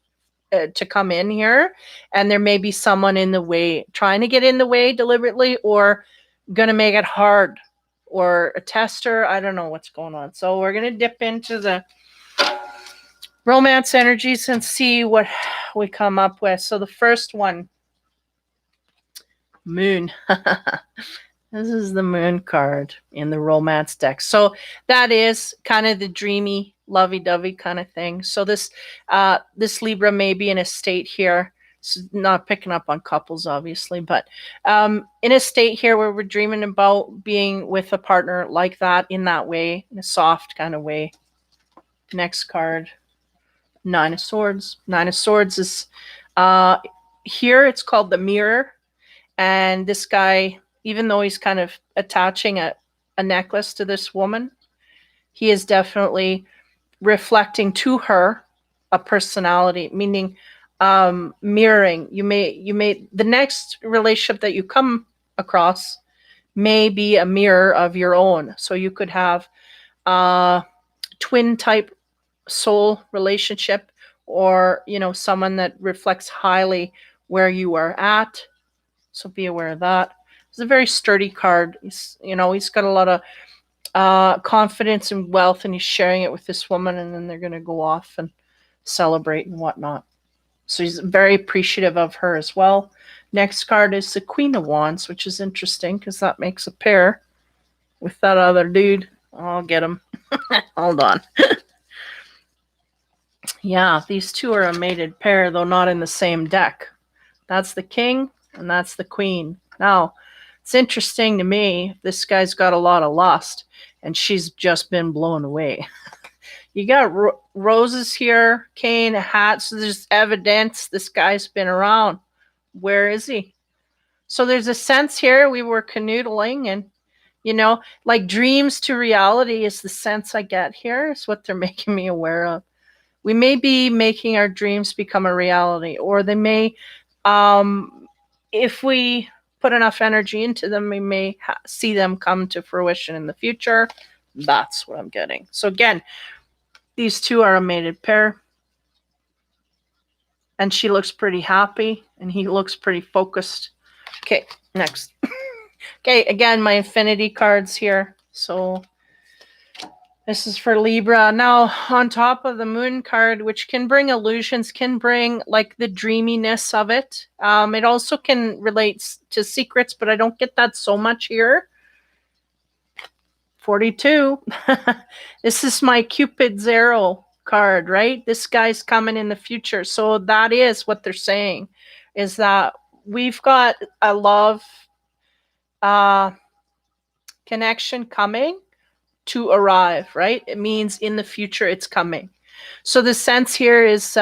to come in here, and there may be someone in the way, trying to get in the way deliberately, or gonna make it hard, or a tester. I don't know what's going on. So we're gonna dip into the romance energies and see what we come up with. So the first one, Moon. This is the Moon card in the romance deck. So that is kind of the dreamy, lovey-dovey kind of thing. So this Libra may be in a state here. It's not picking up on couples, obviously, but in a state here where we're dreaming about being with a partner like that, in that way, in a soft kind of way. Next card, Nine of Swords. Nine of Swords is here. It's called the Mirror, and this guy, even though he's kind of attaching a necklace to this woman, he is definitely reflecting to her a personality, meaning mirroring. You may the next relationship that you come across may be a mirror of your own. So you could have a twin type soul relationship, or someone that reflects highly where you are at. So be aware of that. It's a very sturdy card. He's got a lot of confidence and wealth, and he's sharing it with this woman, and then they're going to go off and celebrate and whatnot. So he's very appreciative of her as well. Next card is the Queen of Wands, which is interesting because that makes a pair with that other dude. I'll get him. Hold on. Yeah, these two are a mated pair, though not in the same deck. That's the King and that's the Queen. Now, it's interesting to me, this guy's got a lot of lust and she's just been blown away. You got roses here, cane, a hat, so there's evidence this guy's been around. Where is he? So there's a sense here we were canoodling, and like dreams to reality is the sense I get here. It's what they're making me aware of. We may be making our dreams become a reality, or they may, if we put enough energy into them, we may see them come to fruition in the future. That's what I'm getting. So again, these two are a mated pair. And she looks pretty happy, and he looks pretty focused. Okay, next. Okay, again, my infinity cards here. So this is for Libra. Now, on top of the Moon card, which can bring illusions, can bring like the dreaminess of it. It also can relate to secrets, but I don't get that so much here. 42. This is my Cupid's arrow card, right? This guy's coming in the future. So that is what they're saying, is that we've got a love connection coming to arrive, right? It means in the future it's coming. So the sense here is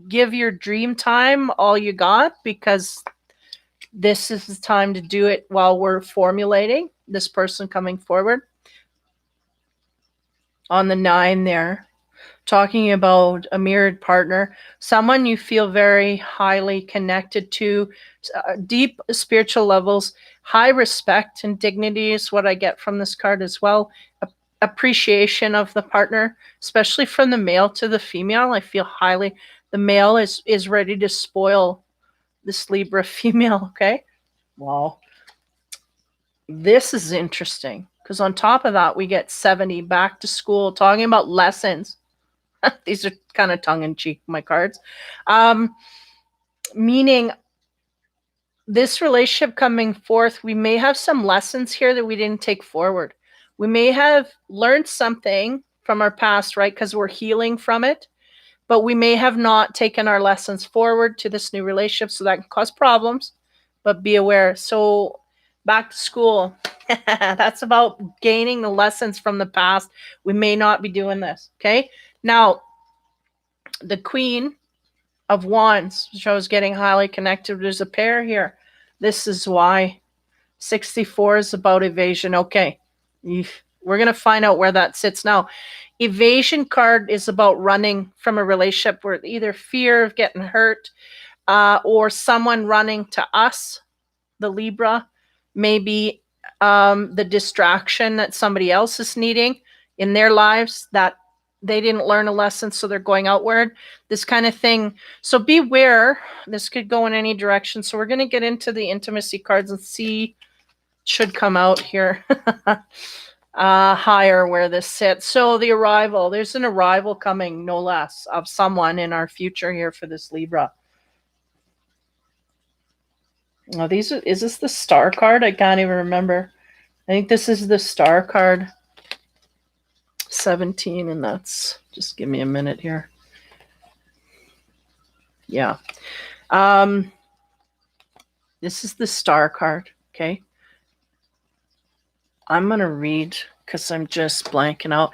give your dream time all you got, because this is the time to do it while we're formulating this person coming forward. On the 9 there, talking about a mirrored partner, someone you feel very highly connected to, deep spiritual levels, high respect and dignity is what I get from this card as well. Appreciation of the partner, especially from the male to the female. I feel highly, the male is ready to spoil this Libra female, okay? Wow. This is interesting, because on top of that, we get 70, back to school, talking about lessons. These are kind of tongue-in-cheek, my cards. Meaning this relationship coming forth, we may have some lessons here that we didn't take forward. We may have learned something from our past, right? Because we're healing from it. but we may have not taken our lessons forward to this new relationship, so that can cause problems, but be aware. So back to school, that's about gaining the lessons from the past. We may not be doing this. Okay, now the Queen of Wands shows getting highly connected. There's a pair here. This is why 64 is about evasion. Okay, we're going to find out where that sits now. Evasion card is about running from a relationship where either fear of getting hurt or someone running to us, the Libra, maybe the distraction that somebody else is needing in their lives, that they didn't learn a lesson, so they're going outward, this kind of thing. So beware. This could go in any direction. So we're going to get into the intimacy cards and see, should come out here higher where this sits. So the arrival, there's an arrival coming, no less, of someone in our future here for this Libra. Oh, is this the star card? I can't even remember. I think this is the star card 17, and that's, just give me a minute here. Yeah. This is the star card. Okay. I'm going to read because I'm just blanking out.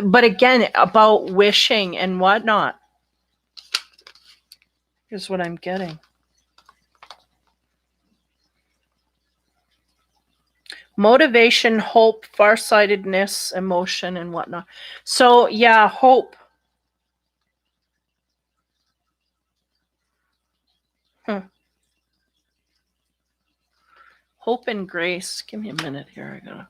But again, about wishing and whatnot. Here's what I'm getting. Motivation, hope, farsightedness, emotion, and whatnot. So, yeah, hope. Hope and grace. Give me a minute here. I gotta.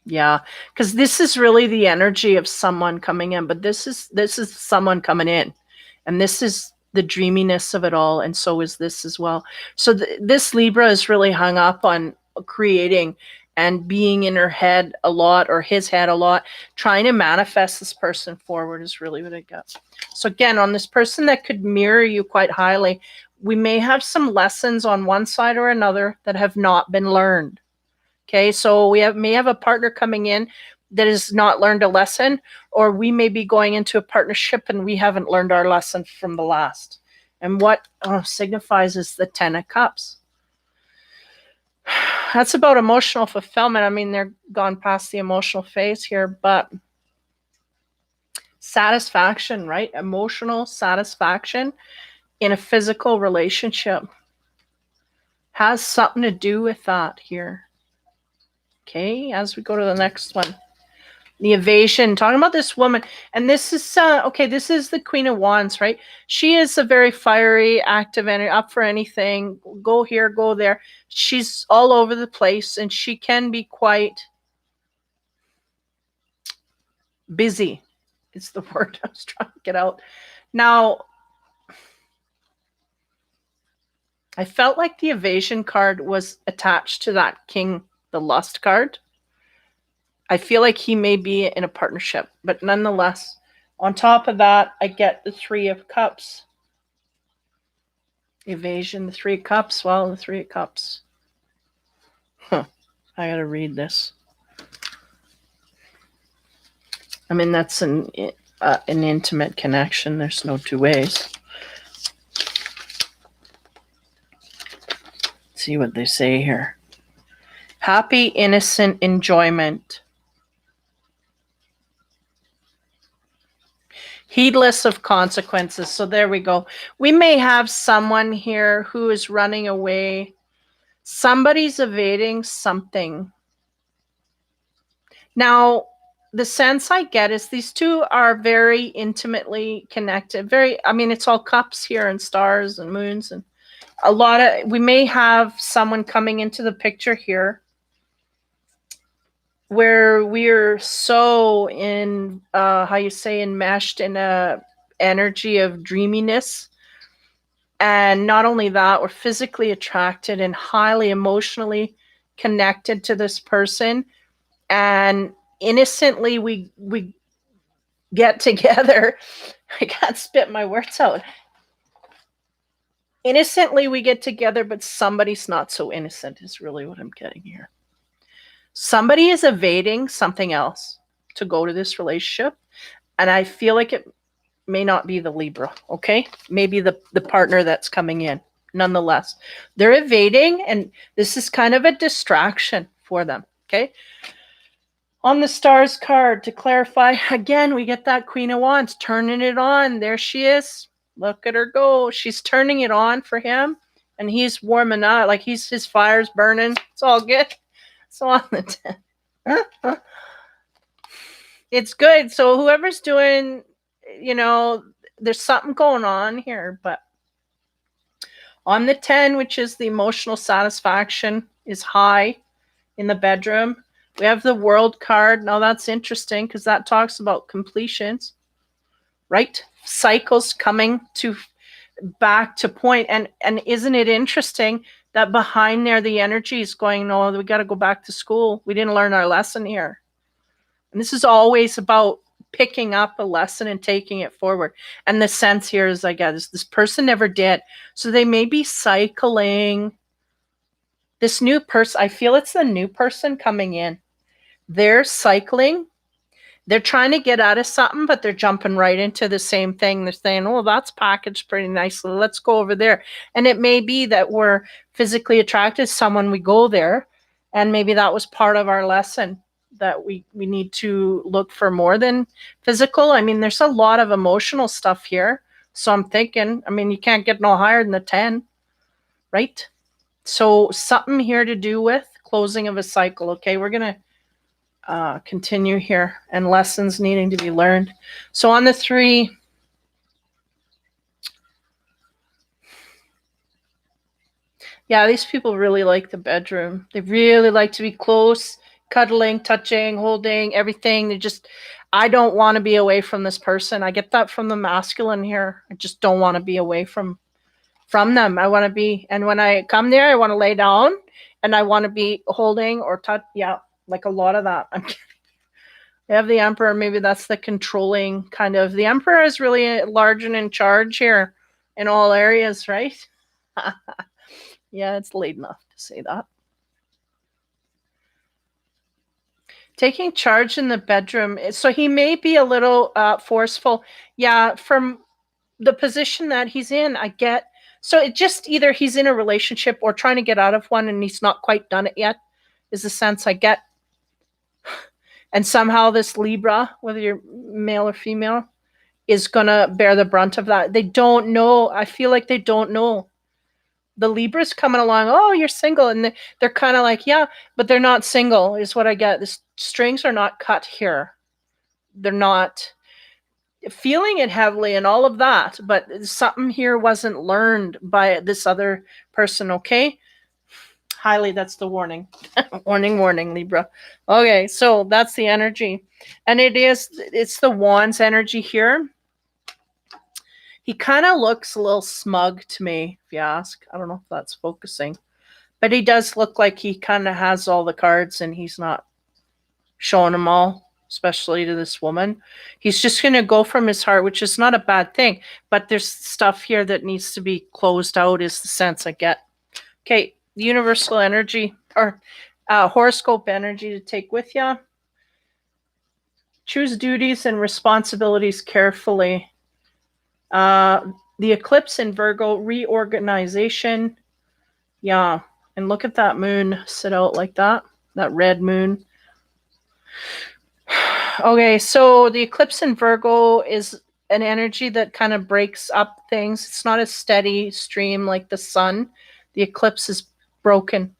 Yeah, because this is really the energy of someone coming in, but this is someone coming in, and this is the dreaminess of it all, and so is this as well. So this Libra is really hung up on creating and being in her head a lot, or his head a lot, trying to manifest this person forward is really what I got. So again, on this person that could mirror you quite highly, we may have some lessons on one side or another that have not been learned. Okay, so may have a partner coming in that has not learned a lesson, or we may be going into a partnership and we haven't learned our lesson from the last. And what signifies is the 10 of Cups. That's about emotional fulfillment. I mean, they're gone past the emotional phase here, but satisfaction, right? Emotional satisfaction in a physical relationship has something to do with that here. Okay, as we go to the next one. The evasion, talking about this woman. And this is, okay, this is the Queen of Wands, right? She is a very fiery, active, and up for anything. Go here, go there. She's all over the place, and she can be quite busy. It's the word I was trying to get out. Now, I felt like the evasion card was attached to that King, the Lust card. I feel like he may be in a partnership, but nonetheless, on top of that, I get the 3 of Cups. Evasion, the 3 of Cups. Well, the 3 of Cups. I gotta read this. I mean, that's an intimate connection. There's no two ways. Let's see what they say here. Happy, innocent enjoyment. Heedless of consequences. So there we go. We may have someone here who is running away. Somebody's evading something. Now, the sense I get is these two are very intimately connected. It's all cups here and stars and moons, and we may have someone coming into the picture here where we're so enmeshed in a energy of dreaminess. And not only that, we're physically attracted and highly emotionally connected to this person. And innocently, we get together. I can't spit my words out. Innocently, we get together, but somebody's not so innocent is really what I'm getting here. Somebody is evading something else to go to this relationship, And I feel like it may not be the Libra, okay? Maybe the partner that's coming in. Nonetheless, they're evading, and this is kind of a distraction for them, okay? On the stars card, to clarify, again, we get that Queen of Wands turning it on. There she is. Look at her go. She's turning it on for him, and he's warming up. Like his fire's burning. It's all good. So on the 10. It's good. So whoever's doing, there's something going on here. But on the 10, which is the emotional satisfaction, is high in the bedroom. We have the World card. Now that's interesting because that talks about completions, right? Cycles coming to back to point. And isn't it interesting that behind there the energy is going, no, we got to go back to school. We didn't learn our lesson here. And this is always about picking up a lesson and taking it forward. And the sense here is, I guess, this person never did. So they may be cycling. This new person, I feel it's the new person coming in. They're cycling. They're trying to get out of something, but they're jumping right into the same thing. They're saying, oh, that's packaged pretty nicely. Let's go over there. And it may be that we're physically attracted to someone, we go there. And maybe that was part of our lesson, that we need to look for more than physical. I mean, there's a lot of emotional stuff here. So I'm thinking, you can't get no higher than the 10, right? So something here to do with closing of a cycle. Okay, we're going to continue here, and lessons needing to be learned. So on the 3, yeah, these people really like the bedroom. They really like to be close, cuddling, touching, holding, everything. I don't want to be away from this person. I get that from the masculine here. I just don't want to be away from them. I want to be, and when I come there, I want to lay down and I want to be holding or touch. Yeah, like a lot of that. I'm kidding. I have the Emperor. Maybe that's the controlling kind of. The Emperor is really large and in charge here in all areas, right? Yeah, it's late enough to say that. Taking charge in the bedroom. So he may be a little forceful. Yeah, from the position that he's in, I get. So it just either he's in a relationship or trying to get out of one and he's not quite done it yet, is the sense I get. And somehow this Libra, whether you're male or female, is going to bear the brunt of that. They don't know. I feel like they don't know. The Libra's coming along, oh, you're single. And they're kind of like, yeah, but they're not single, is what I get. The strings are not cut here. They're not feeling it heavily and all of that, but something here wasn't learned by this other person, okay? Highly, that's the warning. warning, Libra. Okay, so that's the energy. And it's the Wands energy here. He kind of looks a little smug to me, if you ask. I don't know if that's focusing. But he does look like he kind of has all the cards and he's not showing them all, especially to this woman. He's just going to go from his heart, which is not a bad thing. But there's stuff here that needs to be closed out, is the sense I get. Okay, universal energy or horoscope energy to take with you. Choose duties and responsibilities carefully. The eclipse in Virgo, reorganization. Yeah, and look at that moon sit out like that red moon. Okay, so the eclipse in Virgo is an energy that kind of breaks up things. It's not a steady stream like the sun. The eclipse is broken.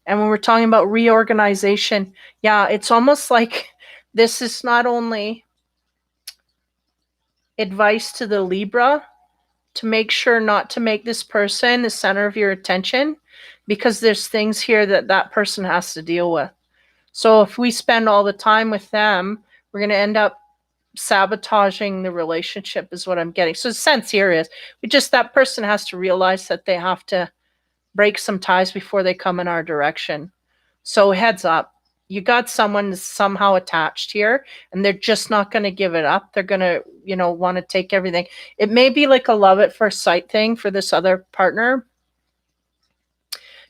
And when we're talking about reorganization, yeah, it's almost like this is not only advice to the Libra to make sure not to make this person the center of your attention, because there's things here that person has to deal with. So if we spend all the time with them, we're going to end up sabotaging the relationship, is what I'm getting. So the sense here is that person has to realize that they have to break some ties before they come in our direction. So heads up. You got someone that's somehow attached here and they're just not going to give it up. They're going to, want to take everything. It may be like a love at first sight thing for this other partner,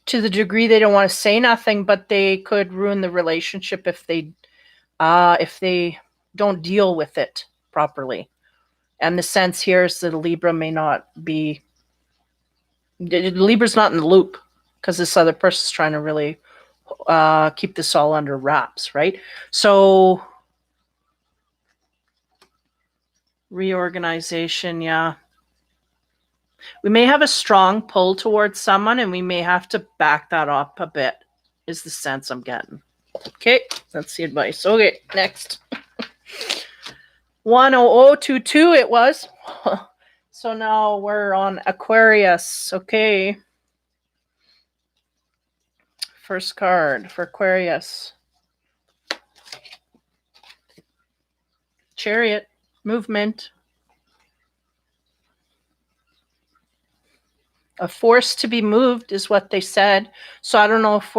to the degree they don't want to say nothing, but they could ruin the relationship if they don't deal with it. properly. And the sense here is that a Libra may not be, Libra's not in the loop because this other person's trying to really keep this all under wraps, right? So reorganization, yeah. We may have a strong pull towards someone and we may have to back that up a bit, is the sense I'm getting. Okay, that's the advice. Okay, next. 10022 it was. So now we're on Aquarius. Okay. First card for Aquarius. Chariot. Movement. A force to be moved is what they said. So I don't know if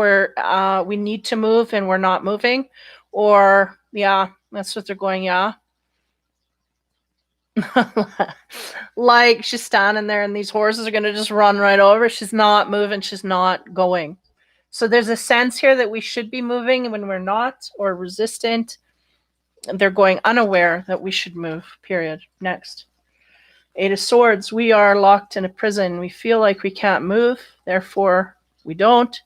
we need to move and we're not moving, or yeah, that's what they're going. Yeah. Like she's standing there and these horses are going to just run right over. She's not moving. She's not going. So there's a sense here that we should be moving when we're not, or resistant. They're going unaware that we should move, period. Next. 8 of Swords. We are locked in a prison. We feel like we can't move. Therefore, we don't.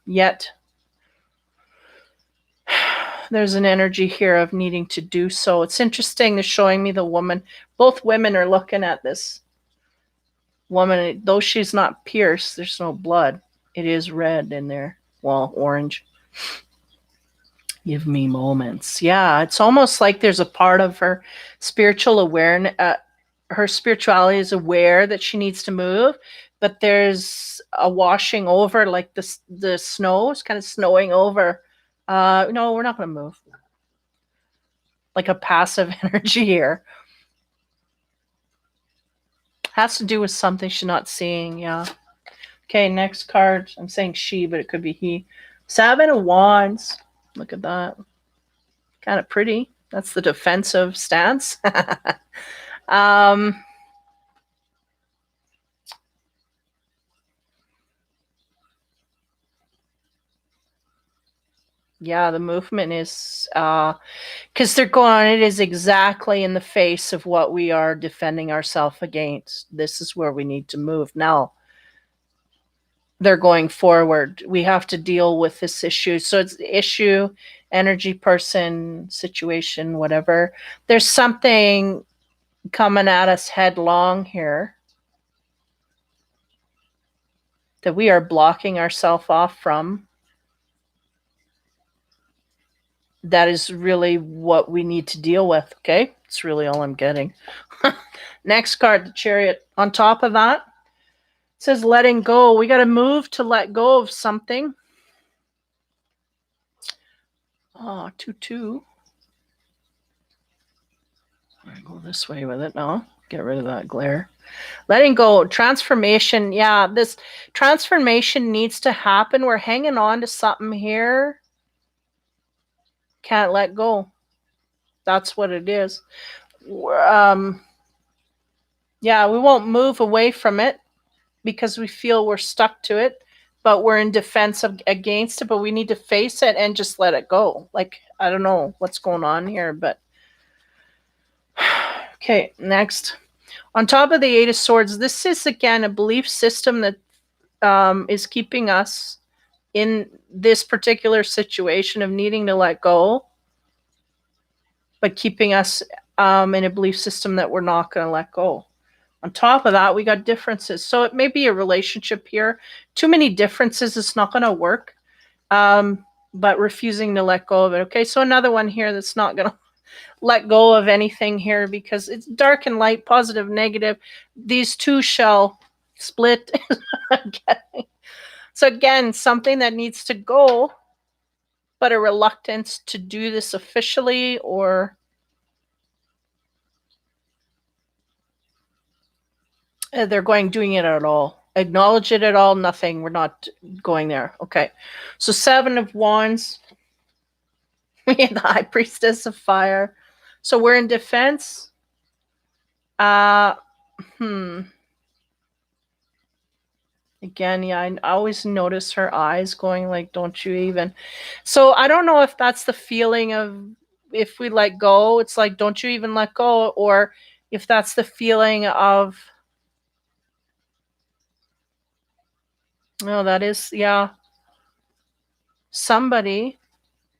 Yet, there's an energy here of needing to do so. It's interesting. They're showing me the woman. Both women are looking at this woman. Though she's not pierced, there's no blood. It is red in there. Well, orange. Give me moments. Yeah, it's almost like there's a part of her spiritual awareness. Her spirituality is aware that she needs to move, but there's a washing over, like the snow is kind of snowing over. No, we're not going to move. Like a passive energy here. Has to do with something she's not seeing. Yeah. Okay, next card. I'm saying she, but it could be he. 7 of Wands. Look at that. Kind of pretty. That's the defensive stance. Yeah, the movement is because they're going, it is exactly in the face of what we are defending ourselves against. This is where we need to move. Now, they're going forward. We have to deal with this issue. So it's the issue, energy, person, situation, whatever. There's something coming at us headlong here that we are blocking ourselves off from. That is really what we need to deal with, okay? It's really all I'm getting. Next card, the Chariot. On top of that, it says letting go. We got to move to let go of something. Oh, 2-2. I'm going to go this way with it now. Get rid of that glare. Letting go. Transformation. Yeah, this transformation needs to happen. We're hanging on to something here. Can't let go. That's what it is. Yeah, we won't move away from it because we feel we're stuck to it, but we're in defense against it, but we need to face it and just let it go. Like, I don't know what's going on here, but okay, next. On top of the 8 of Swords, this is again a belief system that is keeping us in this particular situation of needing to let go, but keeping us in a belief system that we're not going to let go. On top of that, we got differences. So it may be a relationship here. Too many differences, it's not going to work. But refusing to let go of it. Okay, so another one here that's not going to let go of anything here because it's dark and light, positive, negative. These two shall split. So again, something that needs to go, but a reluctance to do this officially, or they're doing it at all. Acknowledge it at all, nothing. We're not going there. Okay. So 7 of Wands. We have the High Priestess of Fire. So we're in defense. Again, yeah, I always notice her eyes going like, don't you even. So I don't know if that's the feeling of if we let go, it's like, don't you even let go. Or if that's the feeling of, no, that is, yeah, somebody,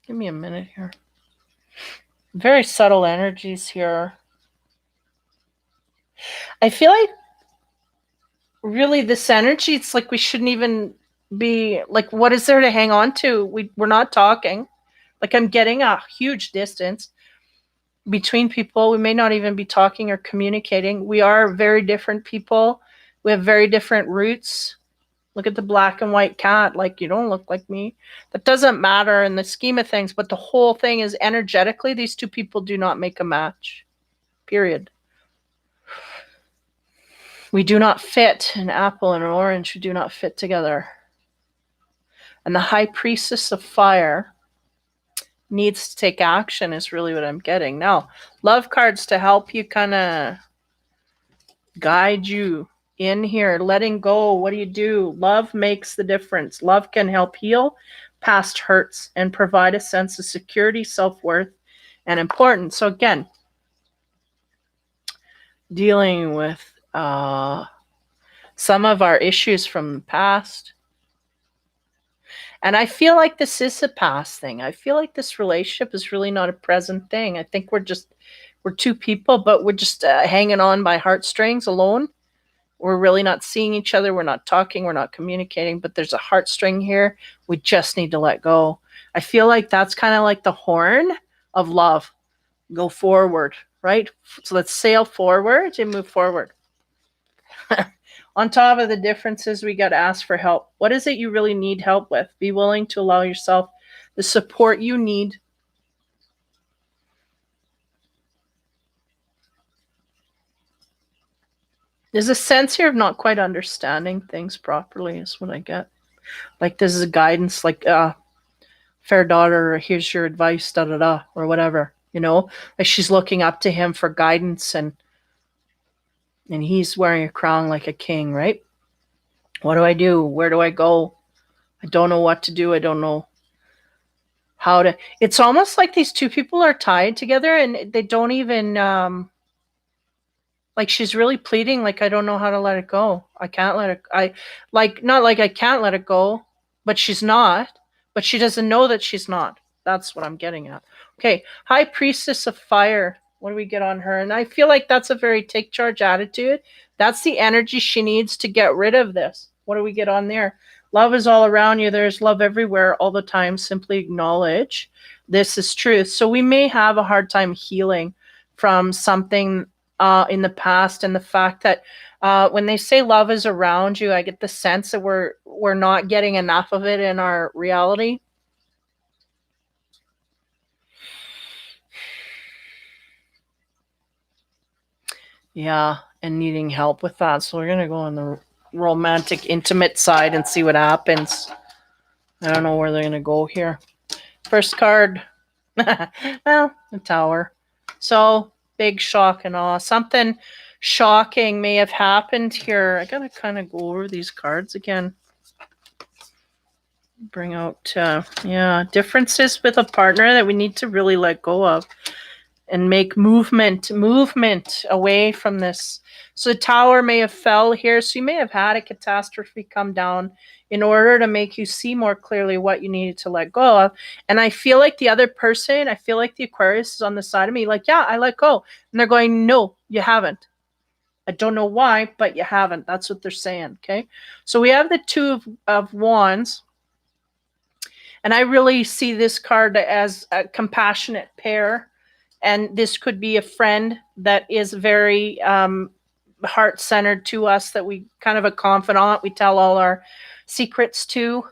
give me a minute here. Very subtle energies here. I feel like really this energy, it's like we shouldn't even be like, what is there to hang on to? We're not talking. Like, I'm getting a huge distance between people. We may not even be talking or communicating. We are very different people. We have very different roots. Look at the black and white cat. Like, you don't look like me. That doesn't matter in the scheme of things. But the whole thing is, energetically, these two people do not make a match. Period. We do not fit. An apple and an orange, we do not fit together. And the high priestess of fire needs to take action is really what I'm getting. Now, love cards to help you kind of guide you in here. Letting go. What do you do? Love makes the difference. Love can help heal past hurts and provide a sense of security, self-worth, and importance. So again, dealing with some of our issues from the past. And I feel like this is a past thing. I feel like this relationship is really not a present thing. I think we're two people, but we're just hanging on by heartstrings alone. We're really not seeing each other. We're not talking. We're not communicating, but there's a heartstring here. We just need to let go. I feel like that's kind of like the horn of love. Go forward, right? So let's sail forward and move forward. On top of the differences, we got to ask for help. What is it you really need help with? Be willing to allow yourself the support you need. There's a sense here of not quite understanding things properly is what I get. Like this is a guidance, like fair daughter, here's your advice, da da da, or whatever, you know? Like she's looking up to him for guidance, and he's wearing a crown like a king, right? What do I do? Where do I go? I don't know what to do. I don't know how to. It's almost like these two people are tied together and they don't even like she's really pleading, like, I don't know how to let it go. I can't let it. I like not like I can't let it go, but she's not. But she doesn't know that she's not. That's what I'm getting at. Okay, High Priestess of Fire. What do we get on her? And I feel like that's a very take charge attitude. That's the energy she needs to get rid of this. What do we get on there? Love is all around you. There's love everywhere all the time. Simply acknowledge this is truth. So we may have a hard time healing from something in the past, and the fact that when they say love is around you, I get the sense that we're not getting enough of it in our reality. Yeah, and needing help with that. So we're going to go on the romantic, intimate side and see what happens. I don't know where they're going to go here. First card, well, the Tower. So, big shock and awe. Something shocking may have happened here. I got to kind of go over these cards again. Bring out, differences with a partner that we need to really let go of. And make movement away from this. So the Tower may have fell here. So you may have had a catastrophe come down in order to make you see more clearly what you needed to let go of. And I feel like the other person, I feel like the Aquarius is on the side of me, like, yeah, I let go. And they're going, no, you haven't. I don't know why, but you haven't. That's what they're saying, okay? So we have the Two of Wands. And I really see this card as a compassionate pair. And this could be a friend that is very heart-centered to us, that we kind of a confidant. We tell all our secrets to.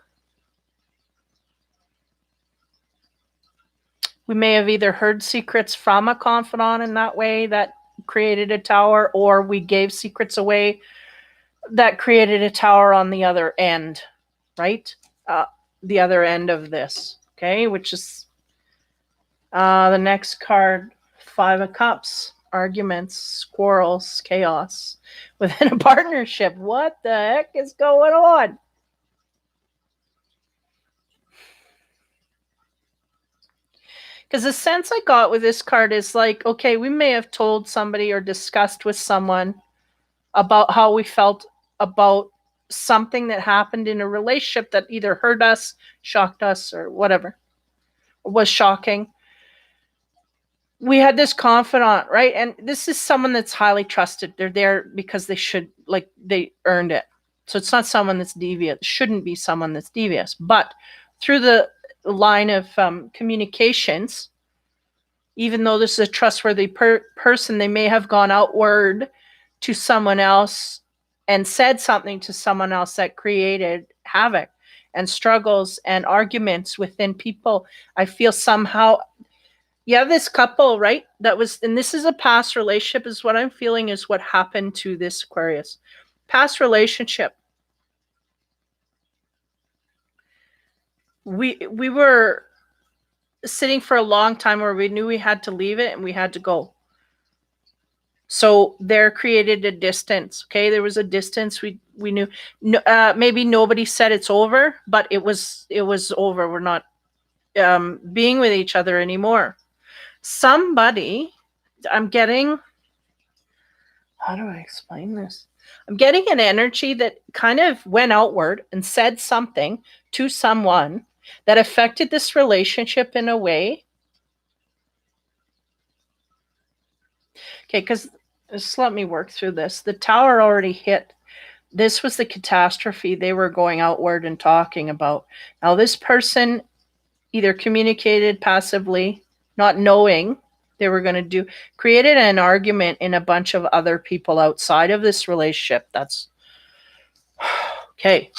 We may have either heard secrets from a confidant in that way that created a tower, or we gave secrets away that created a tower on the other end, right? The other end of this, okay? Which is the next card, Five of Cups, arguments, quarrels, chaos within a partnership. What the heck is going on? Because the sense I got with this card is like, okay, we may have told somebody or discussed with someone about how we felt about something that happened in a relationship that either hurt us, shocked us, or whatever, was shocking. We had this confidant, right? And this is someone that's highly trusted. They're there because they should, like, they earned it. So it's not someone that's devious. It shouldn't be someone that's devious. But through the line of communications, even though this is a trustworthy person, they may have gone outward to someone else and said something to someone else that created havoc and struggles and arguments within people. I feel somehow you have this couple, right? That was, and this is a past relationship, is what I'm feeling is what happened to this Aquarius. Past relationship. We were sitting for a long time where we knew we had to leave it and we had to go. So there created a distance. Okay, there was a distance. We knew. Maybe nobody said it's over, but it was over. We're not being with each other anymore. Somebody, I'm getting. How do I explain this? I'm getting an energy that kind of went outward and said something to someone that affected this relationship in a way. Okay, because just let me work through this. The tower already hit. This was the catastrophe they were going outward and talking about. Now, this person either communicated passively, not knowing they were going to do, created an argument in a bunch of other people outside of this relationship. That's okay.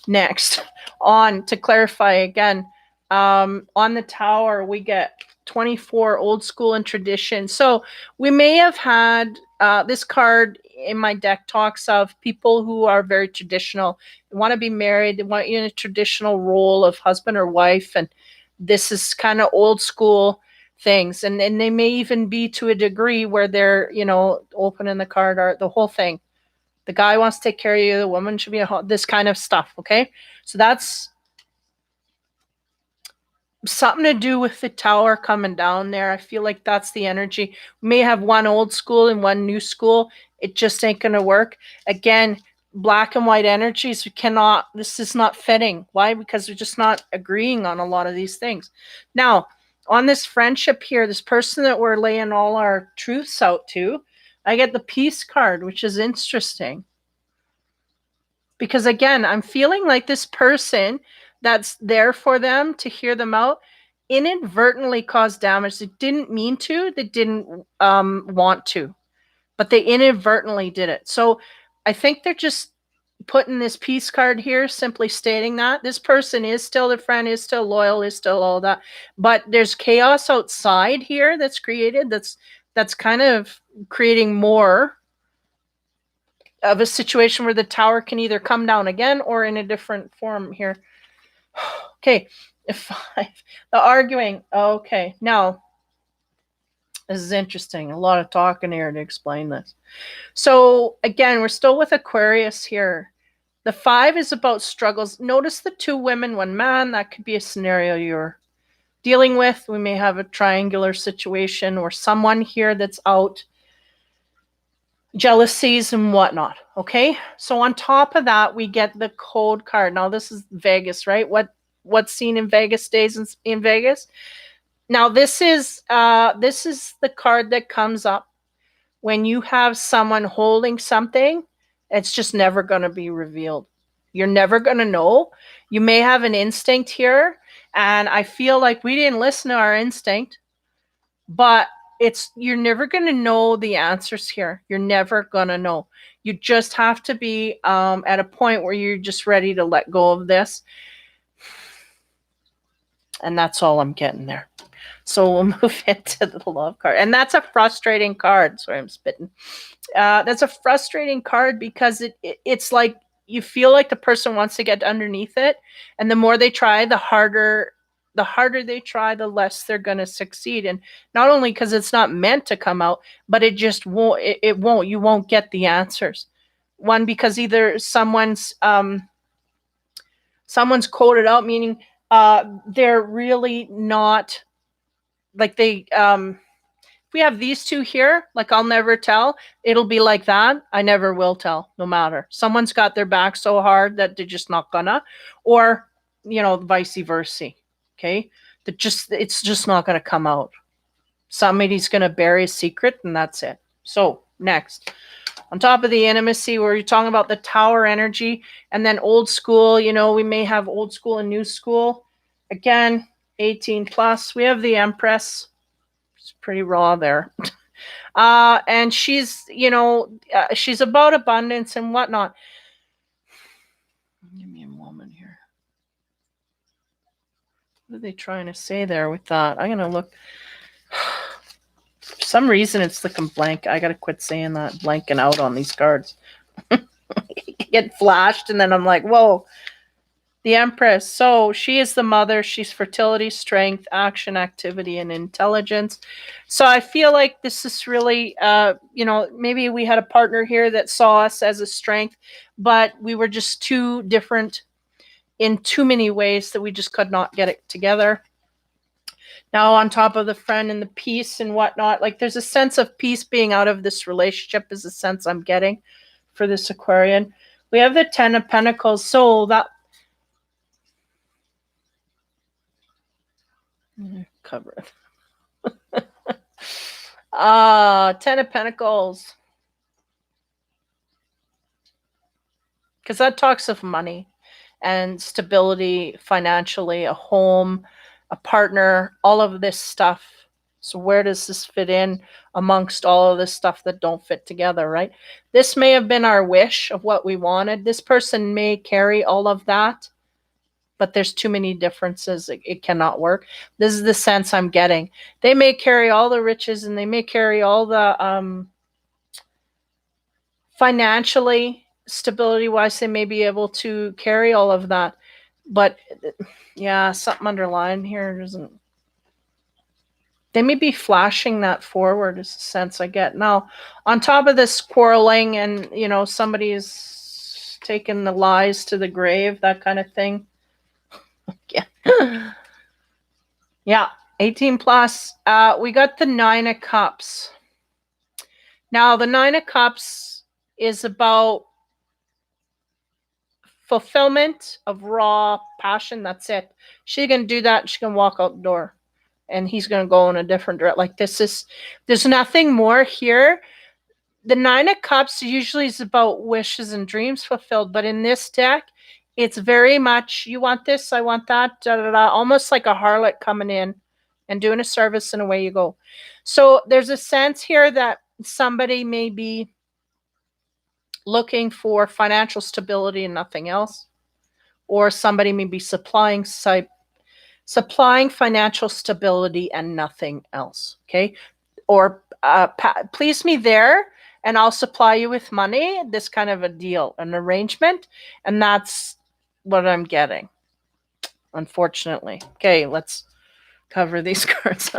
Next, on to clarify again, on the tower, we get 24, old school and tradition. So we may have had this card in my deck talks of people who are very traditional, they want to be married, they want you in a traditional role of husband or wife, and this is kind of old school things, and they may even be to a degree where they're, opening the card art, the whole thing. The guy wants to take care of you, the woman should be this kind of stuff. Okay, so that's something to do with the tower coming down there. I feel like that's the energy. We may have one old school and one new school. It just ain't going to work. Again, black and white energies, this is not fitting. Why? Because we're just not agreeing on a lot of these things. Now, on this friendship here, this person that we're laying all our truths out to, I get the peace card, which is interesting. Because again, I'm feeling like this person that's there for them to hear them out inadvertently caused damage. They didn't mean to, they didn't want to, but they inadvertently did it. So I think they're just putting this peace card here, simply stating that this person is still their friend, is still loyal, is still all that, but there's chaos outside here that's created, that's kind of creating more of a situation where the tower can either come down again or in a different form here. Okay, 5, the arguing. Okay, now this is interesting. A lot of talking here to explain this. So again, we're still with Aquarius here. The 5 is about struggles. Notice the 2 women, 1 man. That could be a scenario you're dealing with. We may have a triangular situation or someone here that's out, jealousies and whatnot. Okay, so on top of that, we get the code card. Now this is Vegas, right? What's seen in Vegas stays in Vegas. Now this is the card that comes up when you have someone holding something. It's just never going to be revealed. You're never going to know. You may have an instinct here, and I feel like we didn't listen to our instinct, but you're never going to know the answers here. You're never going to know. You just have to be at a point where you're just ready to let go of this. And that's all I'm getting there. So we'll move into the love card. And that's a frustrating card. Sorry, I'm spitting. That's a frustrating card because it's like you feel like the person wants to get underneath it. And the more they try, the harder they try, the less they're going to succeed. And not only because it's not meant to come out, but it just won't. It won't. You won't get the answers. One, because either someone's coded out, meaning they're really not like they if we have these two here, like I'll never tell, it'll be like that. I never will tell, no matter. Someone's got their back so hard that they're just not gonna, or vice versa. Okay, that just it's just not gonna come out. Somebody's gonna bury a secret, and that's it. So next, on top of the intimacy, where you're talking about the tower energy, and then old school. We may have old school and new school. Again, 18 plus. We have the Empress. It's pretty raw there. And she's she's about abundance and whatnot. Give me a moment here. What are they trying to say there with that? I'm gonna look. For some reason it's looking blank. I gotta quit saying that, blanking out on these cards. Get flashed and then I'm like, whoa. The Empress. So she is the mother. She's fertility, strength, action, activity, and intelligence. So I feel like this is really, maybe we had a partner here that saw us as a strength, but we were just too different in too many ways that we just could not get it together. Now, on top of the friend and the peace and whatnot, like there's a sense of peace being out of this relationship is the sense I'm getting for this Aquarian. We have the 10 of Pentacles. So that cover it. 10 of Pentacles. Because that talks of money and stability financially, a home, a partner, all of this stuff. So where does this fit in amongst all of this stuff that don't fit together, right? This may have been our wish of what we wanted. This person may carry all of that, but there's too many differences. It cannot work. This is the sense I'm getting. They may carry all the riches and they may carry all the financially, stability wise, they may be able to carry all of that. But yeah, something underlined here doesn't. They may be flashing that forward is the sense I get. Now, on top of this quarreling and, somebody is taking the lies to the grave, that kind of thing. Yeah. Yeah, 18 plus. We got the 9 of Cups. Now, the 9 of Cups is about fulfillment of raw passion. That's it. She can do that. She can walk out the door. And he's going to go in a different direction. Like there's nothing more here. The 9 of Cups usually is about wishes and dreams fulfilled. But in this deck, it's very much, you want this, I want that, da, da, da, almost like a harlot coming in and doing a service and away you go. So there's a sense here that somebody may be looking for financial stability and nothing else. Or somebody may be supplying financial stability and nothing else. Okay. Or please me there and I'll supply you with money. This kind of a deal, an arrangement. And that's what I'm getting, unfortunately. Okay, let's cover these cards.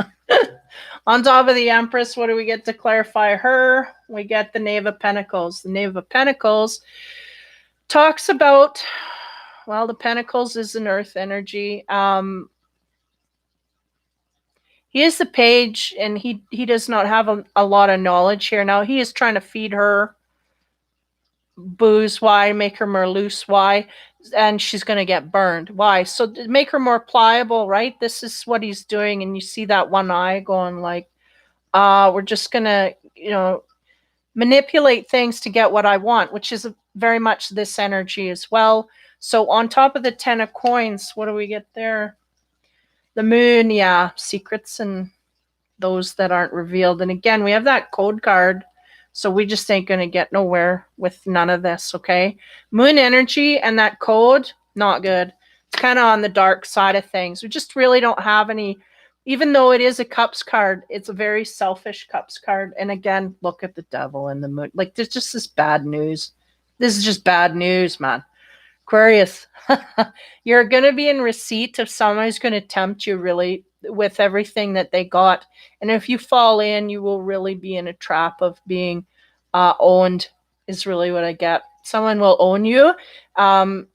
On top of the Empress, what do we get to clarify her? We get the Knave of Pentacles. The Knave of Pentacles talks about, well, the Pentacles is an earth energy. He is the page, and he does not have a lot of knowledge here. Now, he is trying to feed her booze. Why? Make her more loose. Why? And she's going to get burned. Why? So to make her more pliable, right? This is what he's doing. And you see that one eye going like, we're just going to, manipulate things to get what I want, which is very much this energy as well. So on top of the 10 of coins, what do we get there? The moon, yeah, secrets and those that aren't revealed. And again, we have that code card. So we just ain't going to get nowhere with none of this, okay? Moon energy and that code, not good. It's kind of on the dark side of things. We just really don't have any, even though it is a cups card, it's a very selfish cups card. And again, look at the devil and the moon. Like there's just this bad news. This is just bad news, man. Aquarius, you're going to be in receipt of someone who's going to tempt you really with everything that they got. And if you fall in, you will really be in a trap of being owned is really what I get. Someone will own you and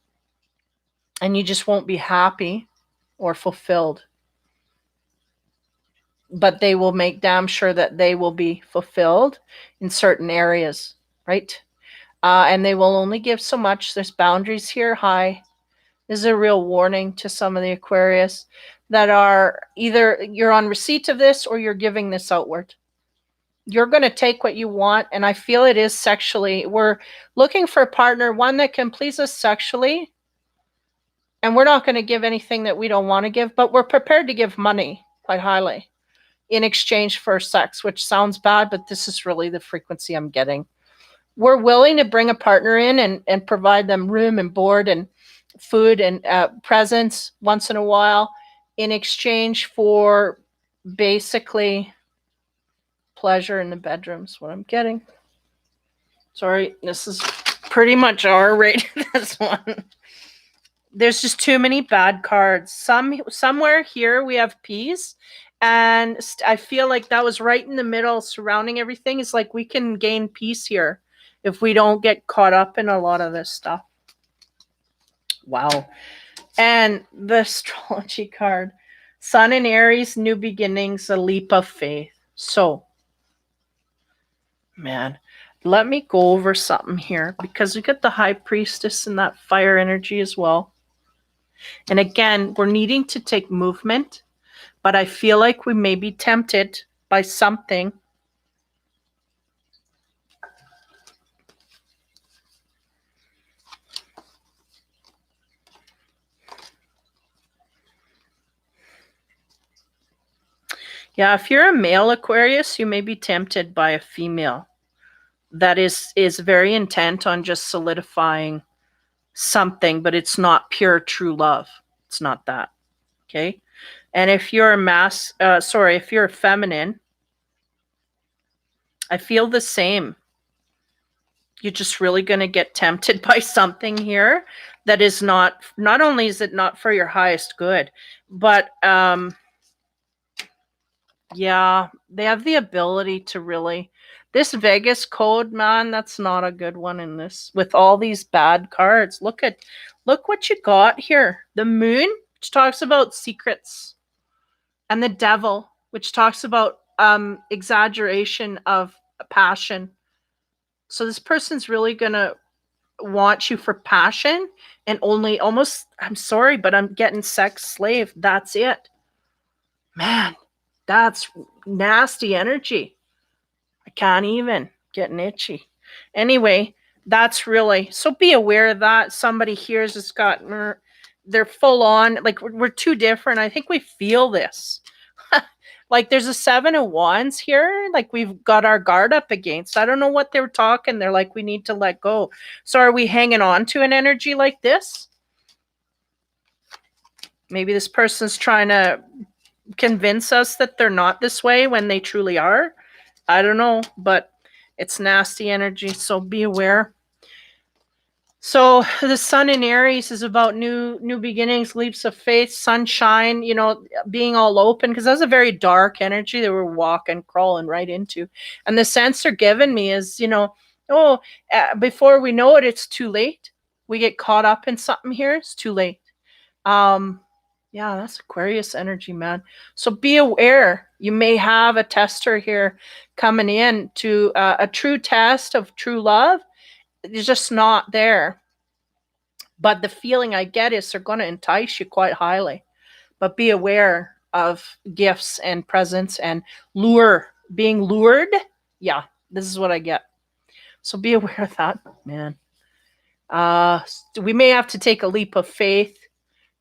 you just won't be happy or fulfilled. but they will make damn sure that they will be fulfilled in certain areas, right? And they will only give so much. There's boundaries here high. This is a real warning to some of the Aquarius that are either you're on receipt of this or you're giving this outward. You're going to take what you want, and I feel it is sexually. We're looking for a partner, one that can please us sexually, and we're not going to give anything that we don't want to give, but we're prepared to give money quite highly in exchange for sex, which sounds bad, but this is really the frequency I'm getting. We're willing to bring a partner in and provide them room and board and food and presents once in a while in exchange for basically pleasure in the bedrooms, what I'm getting. Sorry, this is pretty much R-rated, this one. There's just too many bad cards. Somewhere here we have peace, and I feel like that was right in the middle surrounding everything. It's like we can gain peace here if we don't get caught up in a lot of this stuff. Wow. And the astrology card, Sun in Aries, new beginnings, a leap of faith. So, man, let me go over something here, because we got the High Priestess and that fire energy as well. And again, we're needing to take movement, but I feel like we may be tempted by something. Yeah, if you're a male Aquarius, you may be tempted by a female that is very intent on just solidifying something, but it's not pure true love. It's not that. Okay. And if you're if you're a feminine, I feel the same. You're just really going to get tempted by something here that is not only is it not for your highest good, but yeah, they have the ability to really, this Vegas code, man, that's not a good one in this with all these bad cards. Look what you got here. The Moon, which talks about secrets, and the Devil, which talks about exaggeration of passion. So this person's really going to want you for passion and only almost, I'm sorry, but I'm getting sex slave. That's it. Man, that's nasty energy. I can't even, getting itchy. Anyway, that's really, so be aware of that. Somebody hears it's got, they're full on, like we're too different. I think we feel this. Like there's a 7 of Wands here, like we've got our guard up against. I don't know what they were talking. They're like, we need to let go. So are we hanging on to an energy like this? Maybe this person's trying to convince us that they're not this way when they truly are. I don't know, but it's nasty energy, so be aware. So the Sun in Aries is about new beginnings, leaps of faith, sunshine, being all open, because that's a very dark energy that we're crawling right into. And the sense they're giving me is, before we know it, it's too late. We get caught up in something here, it's too late. Yeah, that's Aquarius energy, man. So be aware. You may have a tester here coming in to a true test of true love. It's just not there. But the feeling I get is they're going to entice you quite highly. But be aware of gifts and presents and being lured. Yeah, this is what I get. So be aware of that, man. We may have to take a leap of faith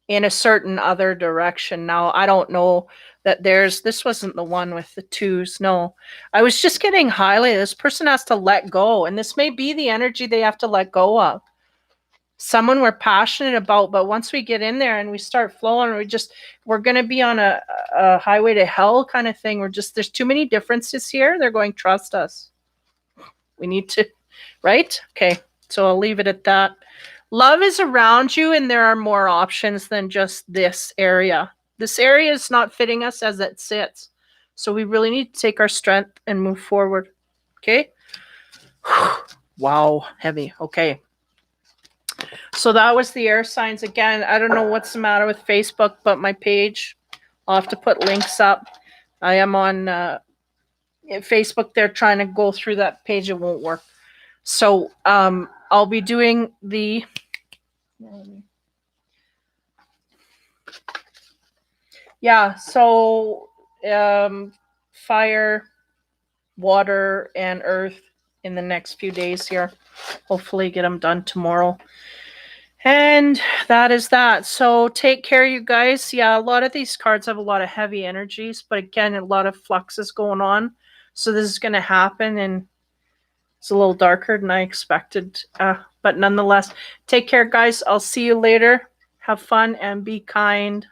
in a certain other direction. Now, I don't know that this wasn't the one with the 2s. No, I was just getting highly, this person has to let go. And this may be the energy they have to let go of. Someone we're passionate about, but once we get in there and we start flowing, we're going to be on a highway to hell kind of thing. There's too many differences here. They're going, trust us. We need to, right? Okay. So I'll leave it at that. Love is around you, and there are more options than just this area. This area is not fitting us as it sits. So we really need to take our strength and move forward. Okay? Wow, heavy. Okay. So that was the air signs. Again, I don't know what's the matter with Facebook, but my page, I'll have to put links up. I am on Facebook. They're trying to go through that page. It won't work. So I'll be doing the so fire, water, and earth in the next few days here. Hopefully get them done tomorrow. And that is that. So take care, you guys. Yeah, a lot of these cards have a lot of heavy energies, but again, a lot of fluxes going on. So this is going to happen, and it's a little darker than I expected. But nonetheless, take care, guys. I'll see you later. Have fun and be kind.